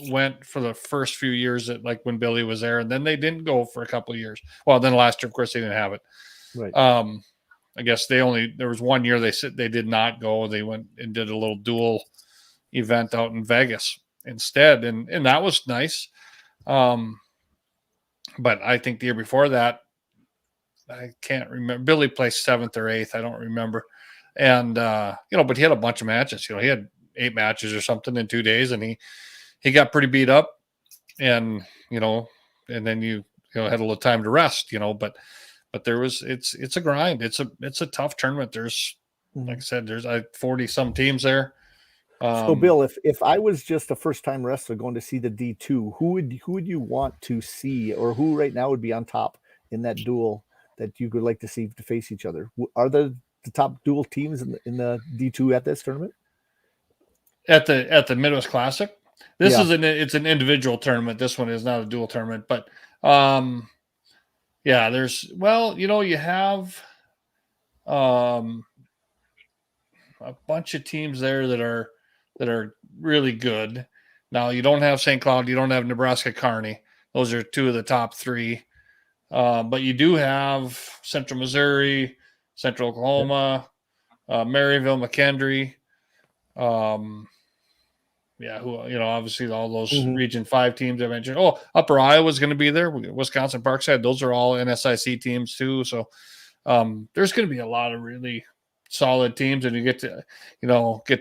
went for the first few years when Billy was there, and then they didn't go for a couple of years. Well, then last year, of course, they didn't have it. Right. I guess there was 1 year they did not go. They went and did a little dual event out in Vegas instead, and that was nice. But I think the year before that, I can't remember. Billy placed 7th or 8th. I don't remember. And but he had a bunch of matches. He had 8 matches or something in 2 days, and he got pretty beat up, and and then you had a little time to rest, but it's a grind. It's a tough tournament. There's, like I said, there's 40 some teams there. So Bill, if I was just a first time wrestler going to see the D2, who would you want to see, or who right now would be on top in that duel that you would like to see to face each other? Are the top dual teams in the D2 at this tournament? At the Midwest Classic, it's an individual tournament. This one is not a dual tournament, but yeah, you have a bunch of teams there that are really good. Now you don't have St. Cloud, you don't have Nebraska Kearney. Those are 2 of the top 3. But you do have Central Missouri, Central Oklahoma, Maryville, McKendree. Obviously all those Region 5 teams I mentioned. Oh, Upper Iowa is going to be there. Wisconsin Parkside. Those are all NSIC teams too. So there's going to be a lot of really solid teams, and you get to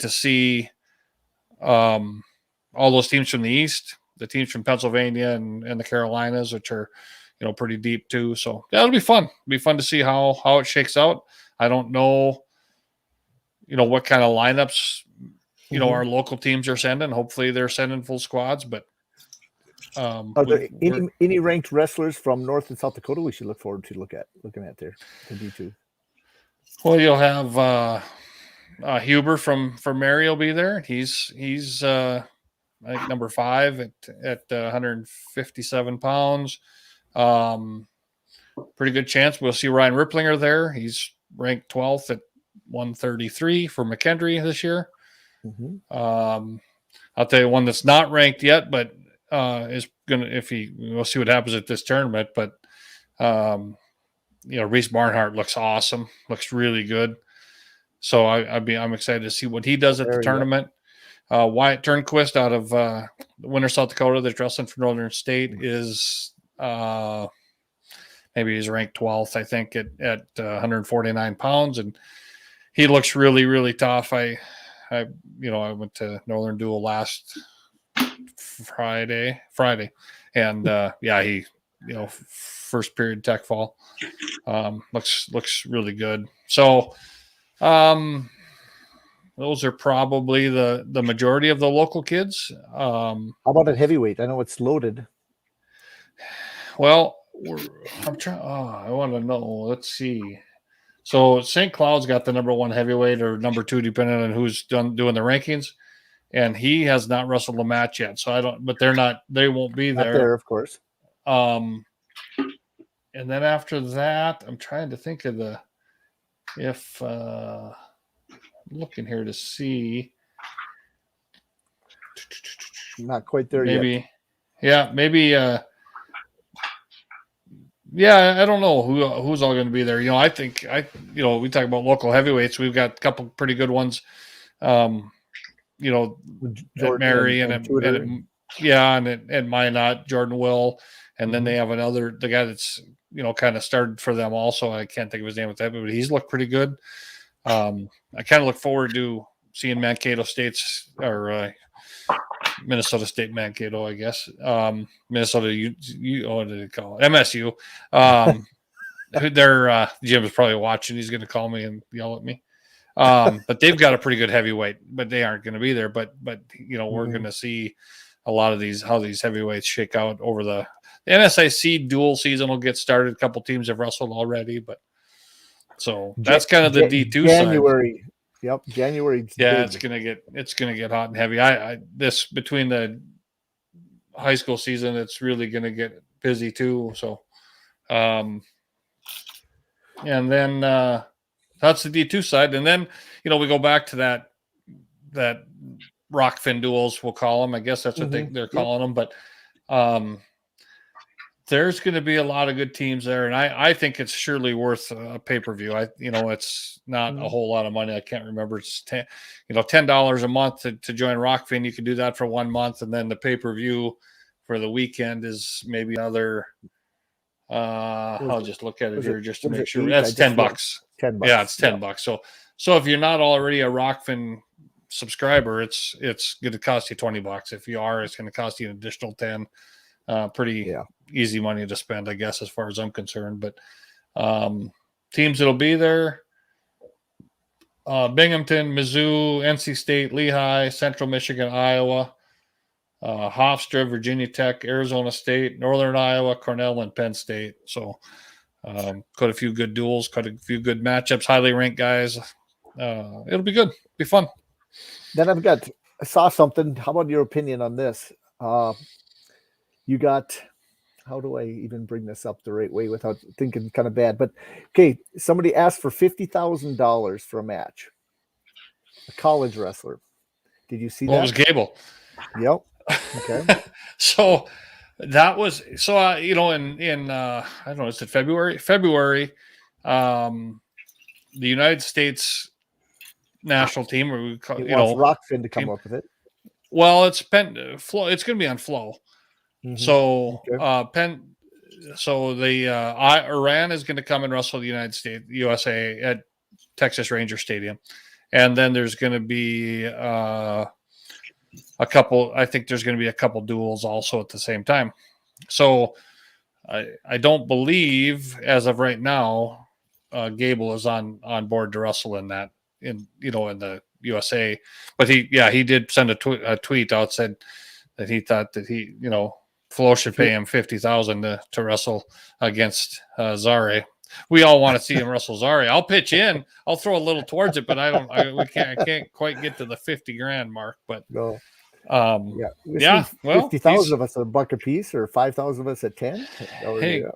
see all those teams from the East, the teams from Pennsylvania and the Carolinas, which are pretty deep too. So that'll be fun. It'll be fun to see how it shakes out. I don't know, what kind of lineups our local teams are sending. Hopefully they're sending full squads, but are there any ranked wrestlers from North and South Dakota we should look forward to looking at there, the D2? Well, you'll have Huber from Mary will be there. He's I think number 5 at 157 pounds. Pretty good chance we'll see Ryan Ripplinger there. He's ranked 12th at 133 for McKendree this year. I'll tell you one that's not ranked yet, but is gonna we'll see what happens at this tournament. But Reese Barnhart looks awesome, looks really good. So I'm excited to see what he does at the tournament. Wyatt Turnquist out of Winter, South Dakota, that's wrestling for Northern State, is maybe he's ranked 12th, I think, at 149 pounds, and he looks really, really tough. I went to Northern Duel last Friday, and he first period tech fall looks really good. So those are probably the majority of the local kids. How about at heavyweight? I know it's loaded. Well, I'm trying. I want to know. Let's see. So St. Cloud's got the number 1 heavyweight or number 2, depending on who's doing the rankings, and he has not wrestled a match yet. So I don't. But they won't be there. Not there, of course. And then after that, I'm trying to think of I'm looking here to see. Not quite there yet. Maybe. I don't know who's all going to be there. I think we talk about local heavyweights. We've got a couple pretty good ones. At Mary and Minot, Jordan Will, and then they have the guy that's kind of started for them also. I can't think of his name with that, but he's looked pretty good. I kind of look forward to seeing Mankato State's or Minnesota State Mankato, I guess. Minnesota, what did they call it? MSU. Jim's probably watching. He's going to call me and yell at me. But they've got a pretty good heavyweight, but they aren't going to be there. But we're going to see a lot of how these heavyweights shake out over the NSIC dual season will get started. A couple teams have wrestled already, but so that's kind of the D2 January. side. Yep, January. Yeah, it's gonna get hot and heavy. This between the high school season, it's really gonna get busy too. So, and then that's the D2 side, and then we go back to that Rockfin duels, we'll call them. I guess that's what they're calling them, but there's going to be a lot of good teams there, and I think it's surely worth a pay-per-view. It's not a whole lot of money. I can't remember. It's $10 a month to join Rockfin. You can do that for 1 month, and then the pay-per-view for the weekend is maybe another. I'll just look at it here just to make sure. That's $10. $10. Yeah, it's $10. So if you're not already a Rockfin subscriber, it's going to cost you $20. If you are, it's going to cost you an additional 10. Pretty easy money to spend, I guess, as far as I'm concerned. But teams that'll be there: Binghamton, Mizzou, NC State, Lehigh, Central Michigan, Iowa, Hofstra, Virginia Tech, Arizona State, Northern Iowa, Cornell, and Penn State. So got a few good duels, got a few good matchups, highly ranked guys. It'll be good. Be fun. Then I saw something. How about your opinion on this? You got, how do I even bring this up the right way without thinking kind of bad? But okay, somebody asked for $50,000 for a match. A college wrestler. Did you see that? It was Gable. Yep. Okay. So that was in I don't know, is it February? February, the United States national team, or we call Rockfin to come up with it. Well, it's Flow. It's going to be on Flow. So Iran is going to come and wrestle the USA at Texas Ranger Stadium, and then there's going to be a couple. I think there's going to be a couple duels also at the same time. So I don't believe as of right now, Gable is on board to wrestle in that in the USA, but he did send a tweet out, said that he thought that Flo should pay him $50,000 to wrestle against Zare. We all want to see him wrestle Zare. I'll pitch in. I'll throw a little towards it, but I can't quite get to the $50,000 mark. But no. Well, 50,000 of us at $1 a piece, or 5,000 of us at 10. Hey,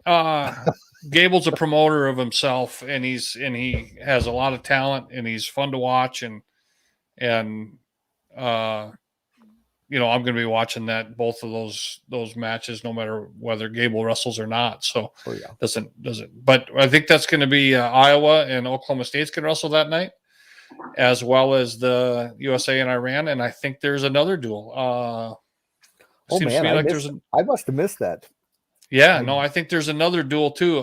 Gable's a promoter of himself, and he has a lot of talent, and he's fun to watch, and I'm going to be watching both of those matches, no matter whether Gable wrestles or not. So doesn't. But I think that's going to be Iowa and Oklahoma State's going to wrestle that night, as well as the USA and Iran. And I think there's another duel. I must have missed that. Yeah, no, I think there's another duel too.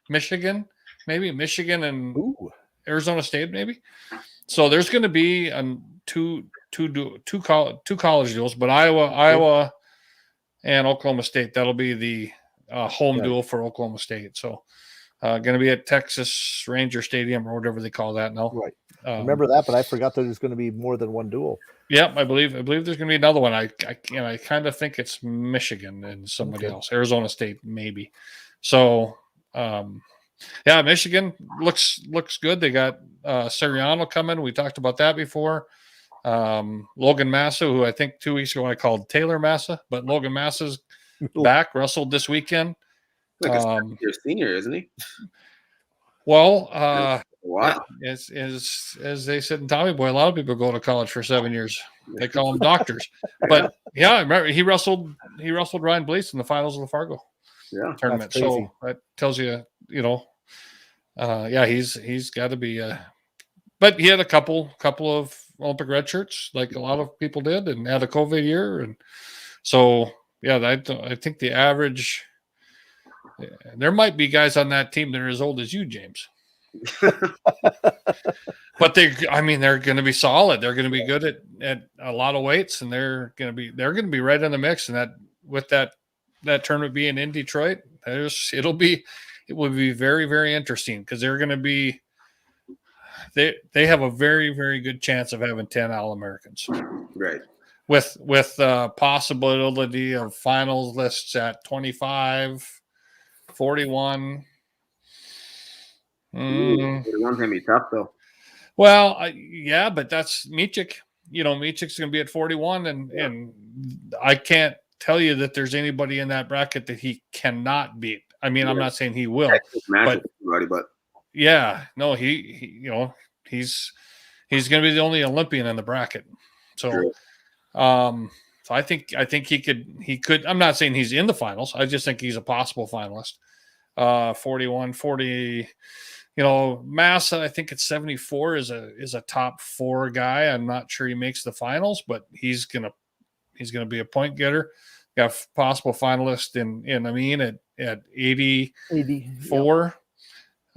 Michigan and Arizona State, maybe. So there's going to be two college duels, but Iowa and Oklahoma State, that'll be the home duel for Oklahoma State. So going to be at Texas Ranger Stadium, or whatever they call that now. Right. Remember that, but I forgot that there's going to be more than one duel. Yeah, I believe there's going to be another one. I kind of think it's Michigan and somebody else, Arizona State maybe. So Michigan looks good. They got Siriano coming. We talked about that before. Logan Massa, who I think 2 weeks ago I called Taylor Massa, but Logan Massa's back, wrestled this weekend. Like a senior, isn't he? Well, wow. As they said in Tommy Boy, a lot of people go to college for 7 years. They call them doctors. But yeah, I remember he wrestled Ryan Blease in the finals of the Fargo tournament. So that tells you, he's got to be. But he had a couple of Olympic red shirts, like a lot of people did, and had a COVID year, and so I think the average. There might be guys on that team that are as old as you, James. But they're going to be solid. They're going to be good at a lot of weights, and they're going to be right in the mix. And that with that tournament being in Detroit, it'll be it would be very, very interesting because they're going to be they have a very, very good chance of having 10 All-Americans. Right. With possibility of finals lists at 25, 41. One's gonna be tough though. Well, yeah, but that's Michik. Michik's going to be at 41, and I can't tell you that there's anybody in that bracket that he cannot beat. I mean, I'm not saying he will, but yeah, no, he's going to be the only Olympian in the bracket. So, so I think he could. I'm not saying he's in the finals. I just think he's a possible finalist. 41, 40. Massa, I think it's 74 is a top 4 guy. I'm not sure he makes the finals, but he's gonna be a point getter. Got a possible finalist in Amin at 84,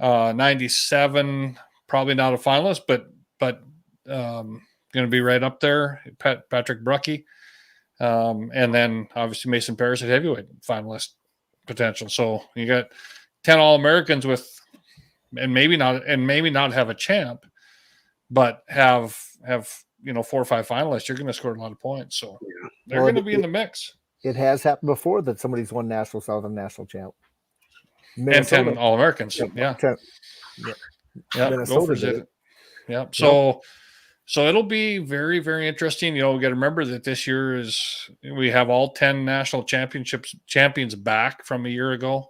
97, probably not a finalist, but gonna be right up there. Patrick Brucky, and then obviously Mason Paris at heavyweight finalist potential. So you got 10 All-Americans and maybe not have a champ, but have 4 or 5 finalists. You're going to score a lot of points, so they're going to be in the mix. It has happened before that somebody's won national, Southern national champ. Minnesota. And 10 All-Americans. Yeah. Gophers did it. Yeah. So it'll be very, very interesting. We got to remember that this year we have all 10 national champions back from a year ago.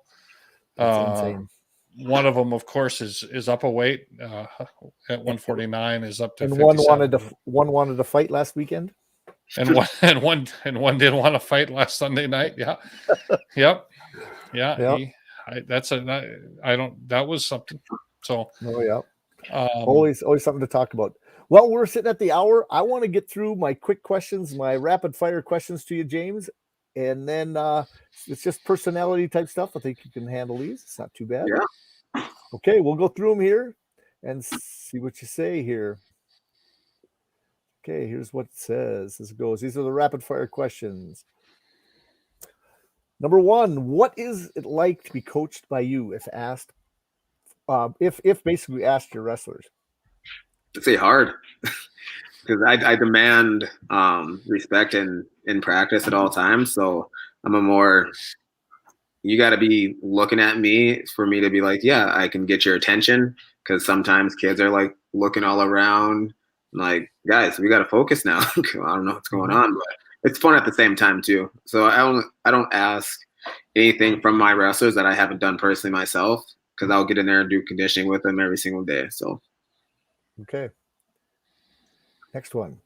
That's insane. One of them, of course, is up a weight at 149. Is up to and 57. one wanted to fight last weekend, and one did want to fight last Sunday night. Yeah, yep, yeah. That was something. So always something to talk about. Well, we're sitting at the hour. I want to get through my quick questions, my rapid fire questions to you, James. And then it's just personality type stuff. I think you can handle these. It's not too bad. Yeah. Okay, we'll go through them here and see what you say here. Okay, here's what it says as it goes. These are the rapid fire questions. Number 1, what is it like to be coached by you if asked? If basically asked your wrestlers? I'd say hard. Because I demand respect in practice at all times. So you got to be looking at me for me to be like, yeah, I can get your attention. Because sometimes kids are like looking all around. I'm like, guys, we got to focus now. I don't know what's going on, but it's fun at the same time too. So I don't ask anything from my wrestlers that I haven't done personally myself. Because I'll get in there and do conditioning with them every single day. So. Okay. Next one,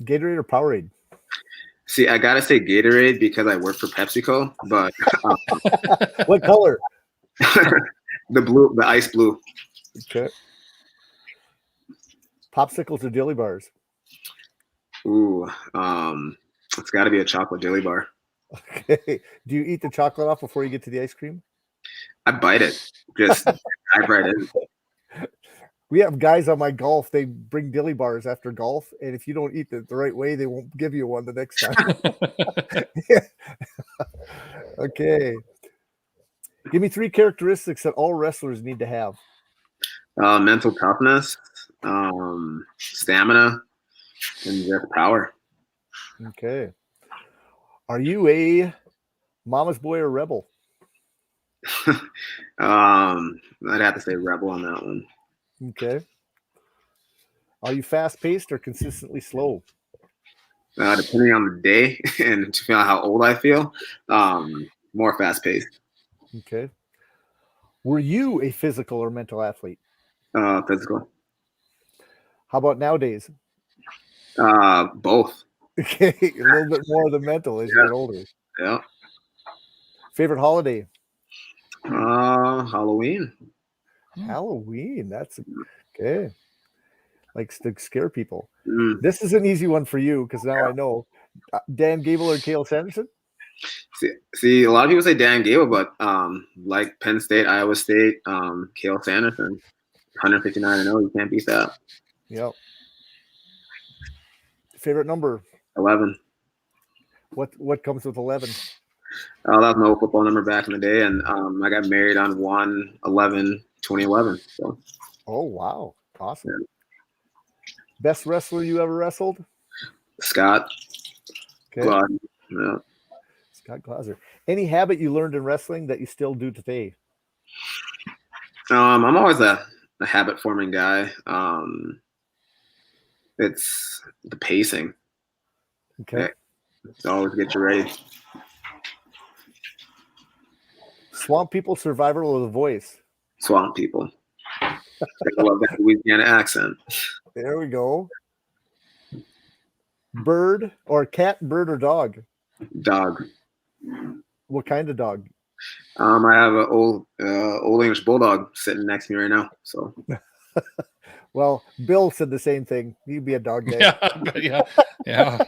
Gatorade or Powerade? See, I gotta say Gatorade because I work for PepsiCo, but what color? The ice blue. Okay. Popsicles or dilly bars? Ooh, it's got to be a chocolate dilly bar. Okay. Do you eat the chocolate off before you get to the ice cream? I bite it. Just dive right in. We have guys on my golf. They bring dilly bars after golf, and if you don't eat it the right way, they won't give you one the next time. Okay. Give me 3 characteristics that all wrestlers need to have. Mental toughness, stamina, and just power. Okay. Are you a mama's boy or rebel? I'd have to say rebel on that one. Okay. Are you fast-paced or consistently slow? Depending on the day and depending on how old I feel, more fast-paced. Okay. Were you a physical or mental athlete? Physical. How about nowadays? Both. Okay, a little bit more of the mental as you get older. Yeah. Favorite holiday? Halloween. Halloween. That's okay. Likes to scare people. Mm. This is an easy one for you because now I know. Dan Gable or Cale Sanderson? See, a lot of people say Dan Gable, but like Penn State, Iowa State, Cale Sanderson, 159-0. You can't beat that. Yep. Favorite number? 11. What comes with 11? That was my old football number back in the day, and I got married on 1/11/2011. So. Oh wow, awesome! Yeah. Best wrestler you ever wrestled? Scott. Okay. Glad. Yeah. Scott Glauser. Any habit you learned in wrestling that you still do today? I'm always a habit forming guy. It's the pacing. Okay. Yeah, always get you ready. Swamp People, Survivor, or The Voice? Swamp People. I love that Louisiana accent. There we go. Bird or cat, bird or dog? Dog. What kind of dog? I have an old English bulldog sitting next to me right now. So. Well, Bill said the same thing. You'd be a dog guy. Yeah.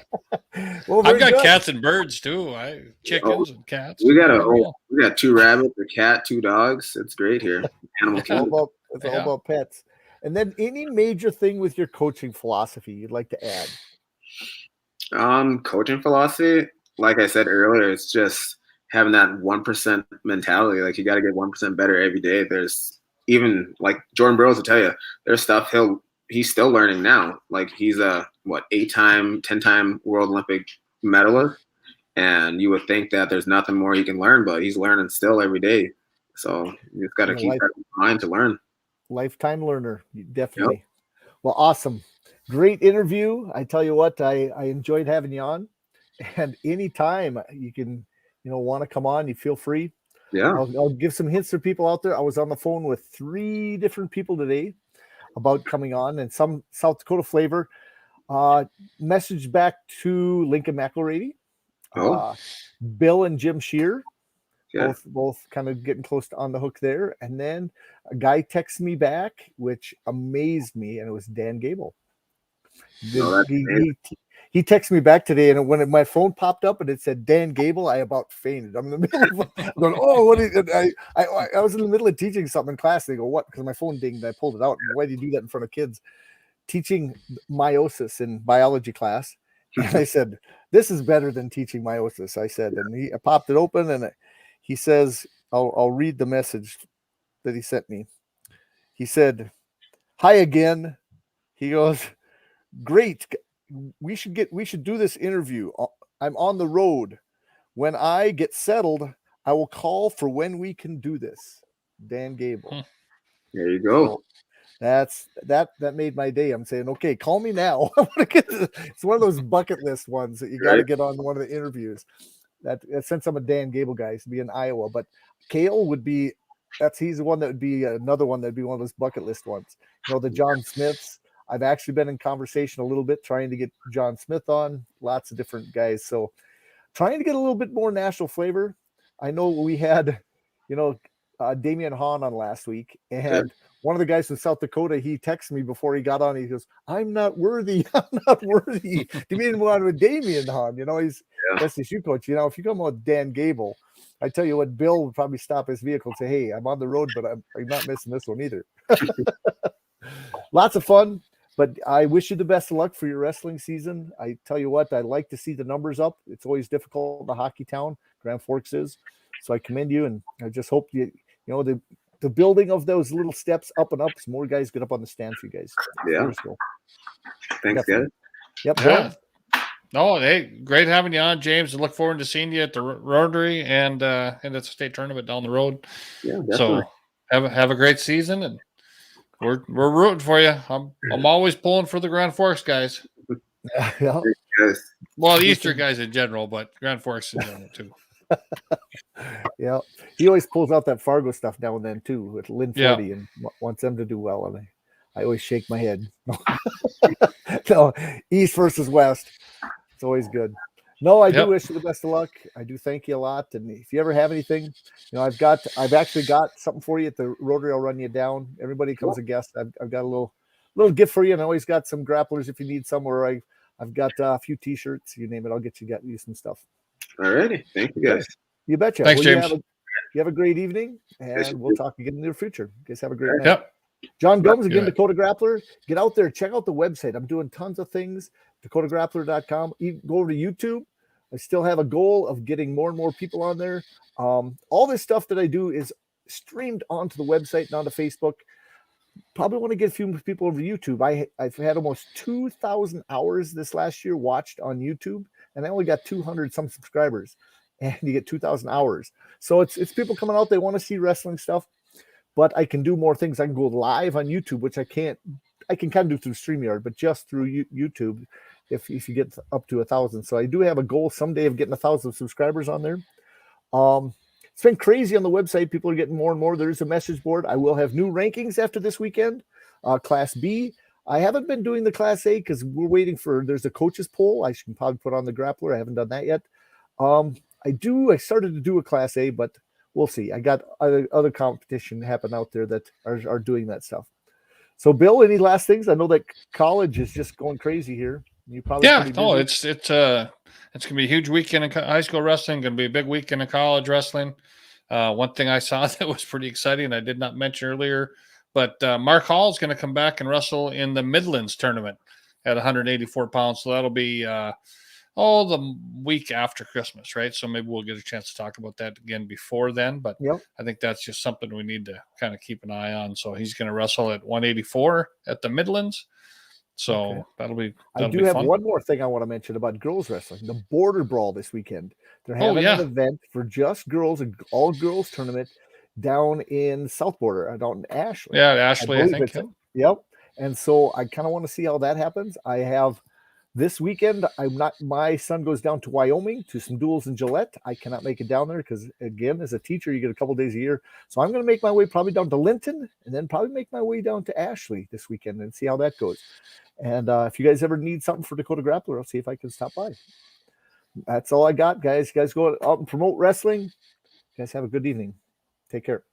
Well, I've got good. cats and birds too. Chickens and cats. We got 2 rabbits, a cat, 2 dogs. It's great here. Animal kingdom. It's all about pets. And then any major thing with your coaching philosophy you'd like to add? Coaching philosophy, like I said earlier, it's just having that 1% mentality. Like you got to get 1% better every day. There's even like Jordan Burroughs will tell you, there's stuff he's still learning now. Like he's a 8-time, 10-time World Olympic medalist, and you would think that there's nothing more he can learn, but he's learning still every day. So you just got to keep that in mind to learn. Lifetime learner, definitely. Yep. Well, awesome. Great interview. I tell you what, I enjoyed having you on, and anytime you can, want to come on, you feel free. Yeah. I'll give some hints for people out there. I was on the phone with 3 different people today about coming on, and some South Dakota flavor. Message back to Lincoln McElrady, Bill and Jim Shear, both kind of getting close to on the hook there. And then a guy texted me back, which amazed me, and it was Dan Gable. He texted me back today, and when my phone popped up and it said Dan Gable, I about fainted. I'm in the middle of going, oh, what is it? I was in the middle of teaching something in class. They go, what? Because my phone dinged. I pulled it out. Why do you do that in front of kids? Teaching meiosis in biology class. And I said, this is better than teaching meiosis, I said. And I popped it open, and he says, I'll read the message that he sent me. He said, hi again. He goes, great. We should do this interview. I'm on the road. When I get settled, I will call for when we can do this. Dan Gable. There you go. So that made my day. I'm saying, okay, call me now. I want to get to, it's one of those bucket list ones that you got to get on one of the interviews. That since I'm a Dan Gable guy, to be in Iowa, but Kale would be. He's the one that would be another one that'd be one of those bucket list ones. The John Smiths. I've actually been in conversation a little bit trying to get John Smith on, lots of different guys. So trying to get a little bit more national flavor. I know we had, Damian Hahn on last week, and one of the guys from South Dakota, he texted me before he got on. He goes, I'm not worthy. I'm not worthy to be in one with Damian Hahn. He's SSU coach. If you come on with Dan Gable, I tell you what, Bill would probably stop his vehicle and say, hey, I'm on the road, but I'm not missing this one either. Lots of fun. But I wish you the best of luck for your wrestling season. I tell you what, I like to see the numbers up. It's always difficult in the hockey town, Grand Forks is. So I commend you, and I just hope the building of those little steps up and up, so more guys get up on the stand for you guys. Yeah. Thanks, guys. Yep. Yeah. No, hey, great having you on, James. I look forward to seeing you at the Rotary and at the state tournament down the road. Yeah, definitely. So have a great season, and we're rooting for you. I'm always pulling for the Grand Forks guys. Yeah. Well, the Easter guys in general, but Grand Forks in general too. Yeah, he always pulls out that Fargo stuff now and then too with Lynn 40 and wants them to do well, and I always shake my head. No, East versus West, it's always good. No, I do wish you the best of luck. I do thank you a lot, and if you ever have anything, I've actually got something for you at the Rotary. I'll run you down. Everybody comes a guest. I've got a little gift for you, and I always got some grapplers if you need some. Or I've got a few T-shirts. You name it, I'll get you some stuff. Alrighty, thank you guys. You betcha. Thanks, James. You have a great evening, and we'll talk again in the near future. You guys have a great night. Yep. John Gomes again, Dakota Grappler. Get out there, check out the website. I'm doing tons of things. DakotaGrappler.com. Go over to YouTube. I still have a goal of getting more and more people on there. All this stuff that I do is streamed onto the website and onto Facebook. Probably want to get a few people over YouTube. I've had almost 2,000 hours this last year watched on YouTube, and I only got 200 some subscribers, and you get 2,000 hours. So it's people coming out. They want to see wrestling stuff, but I can do more things. I can go live on YouTube, which I can kind of do through StreamYard, but just through YouTube if you get up to 1,000. So I do have a goal someday of getting 1,000 subscribers on there. It's been crazy on the website. People are getting more and more. There's a message board. I will have new rankings after this weekend. Class B. I haven't been doing the Class A because we're waiting there's a coaches poll. I should probably put on the Grappler. I haven't done that yet. I started to do a Class A, but we'll see. I got other competition happen out there that are doing that stuff. So, Bill, any last things? I know that college is just going crazy here. You probably it's gonna be a huge weekend in high school wrestling. Gonna be a big weekend in college wrestling. One thing I saw that was pretty exciting, I did not mention earlier, but Mark Hall is going to come back and wrestle in the Midlands tournament at 184 pounds. So that'll be the week after Christmas, right? So maybe we'll get a chance to talk about that again before then. But I think that's just something we need to kind of keep an eye on. So he's going to wrestle at 184 at the Midlands. So that'll be I do have one more thing I want to mention about girls wrestling. The Border Brawl this weekend. They're having an event for just girls, an all-girls tournament down in South Border, down in Ashley. Yeah, Ashley, I think. Yep. And so I kind of want to see how that happens. I have this weekend, my son goes down to Wyoming to some duels in Gillette. I cannot make it down there because, again, as a teacher, you get a couple days a year. So I'm going to make my way probably down to Linton and then probably make my way down to Ashley this weekend and see how that goes. And if you guys ever need something for Dakota Grappler, I'll see if I can stop by. That's all I got, guys. You guys go out and promote wrestling. You guys have a good evening. Take care.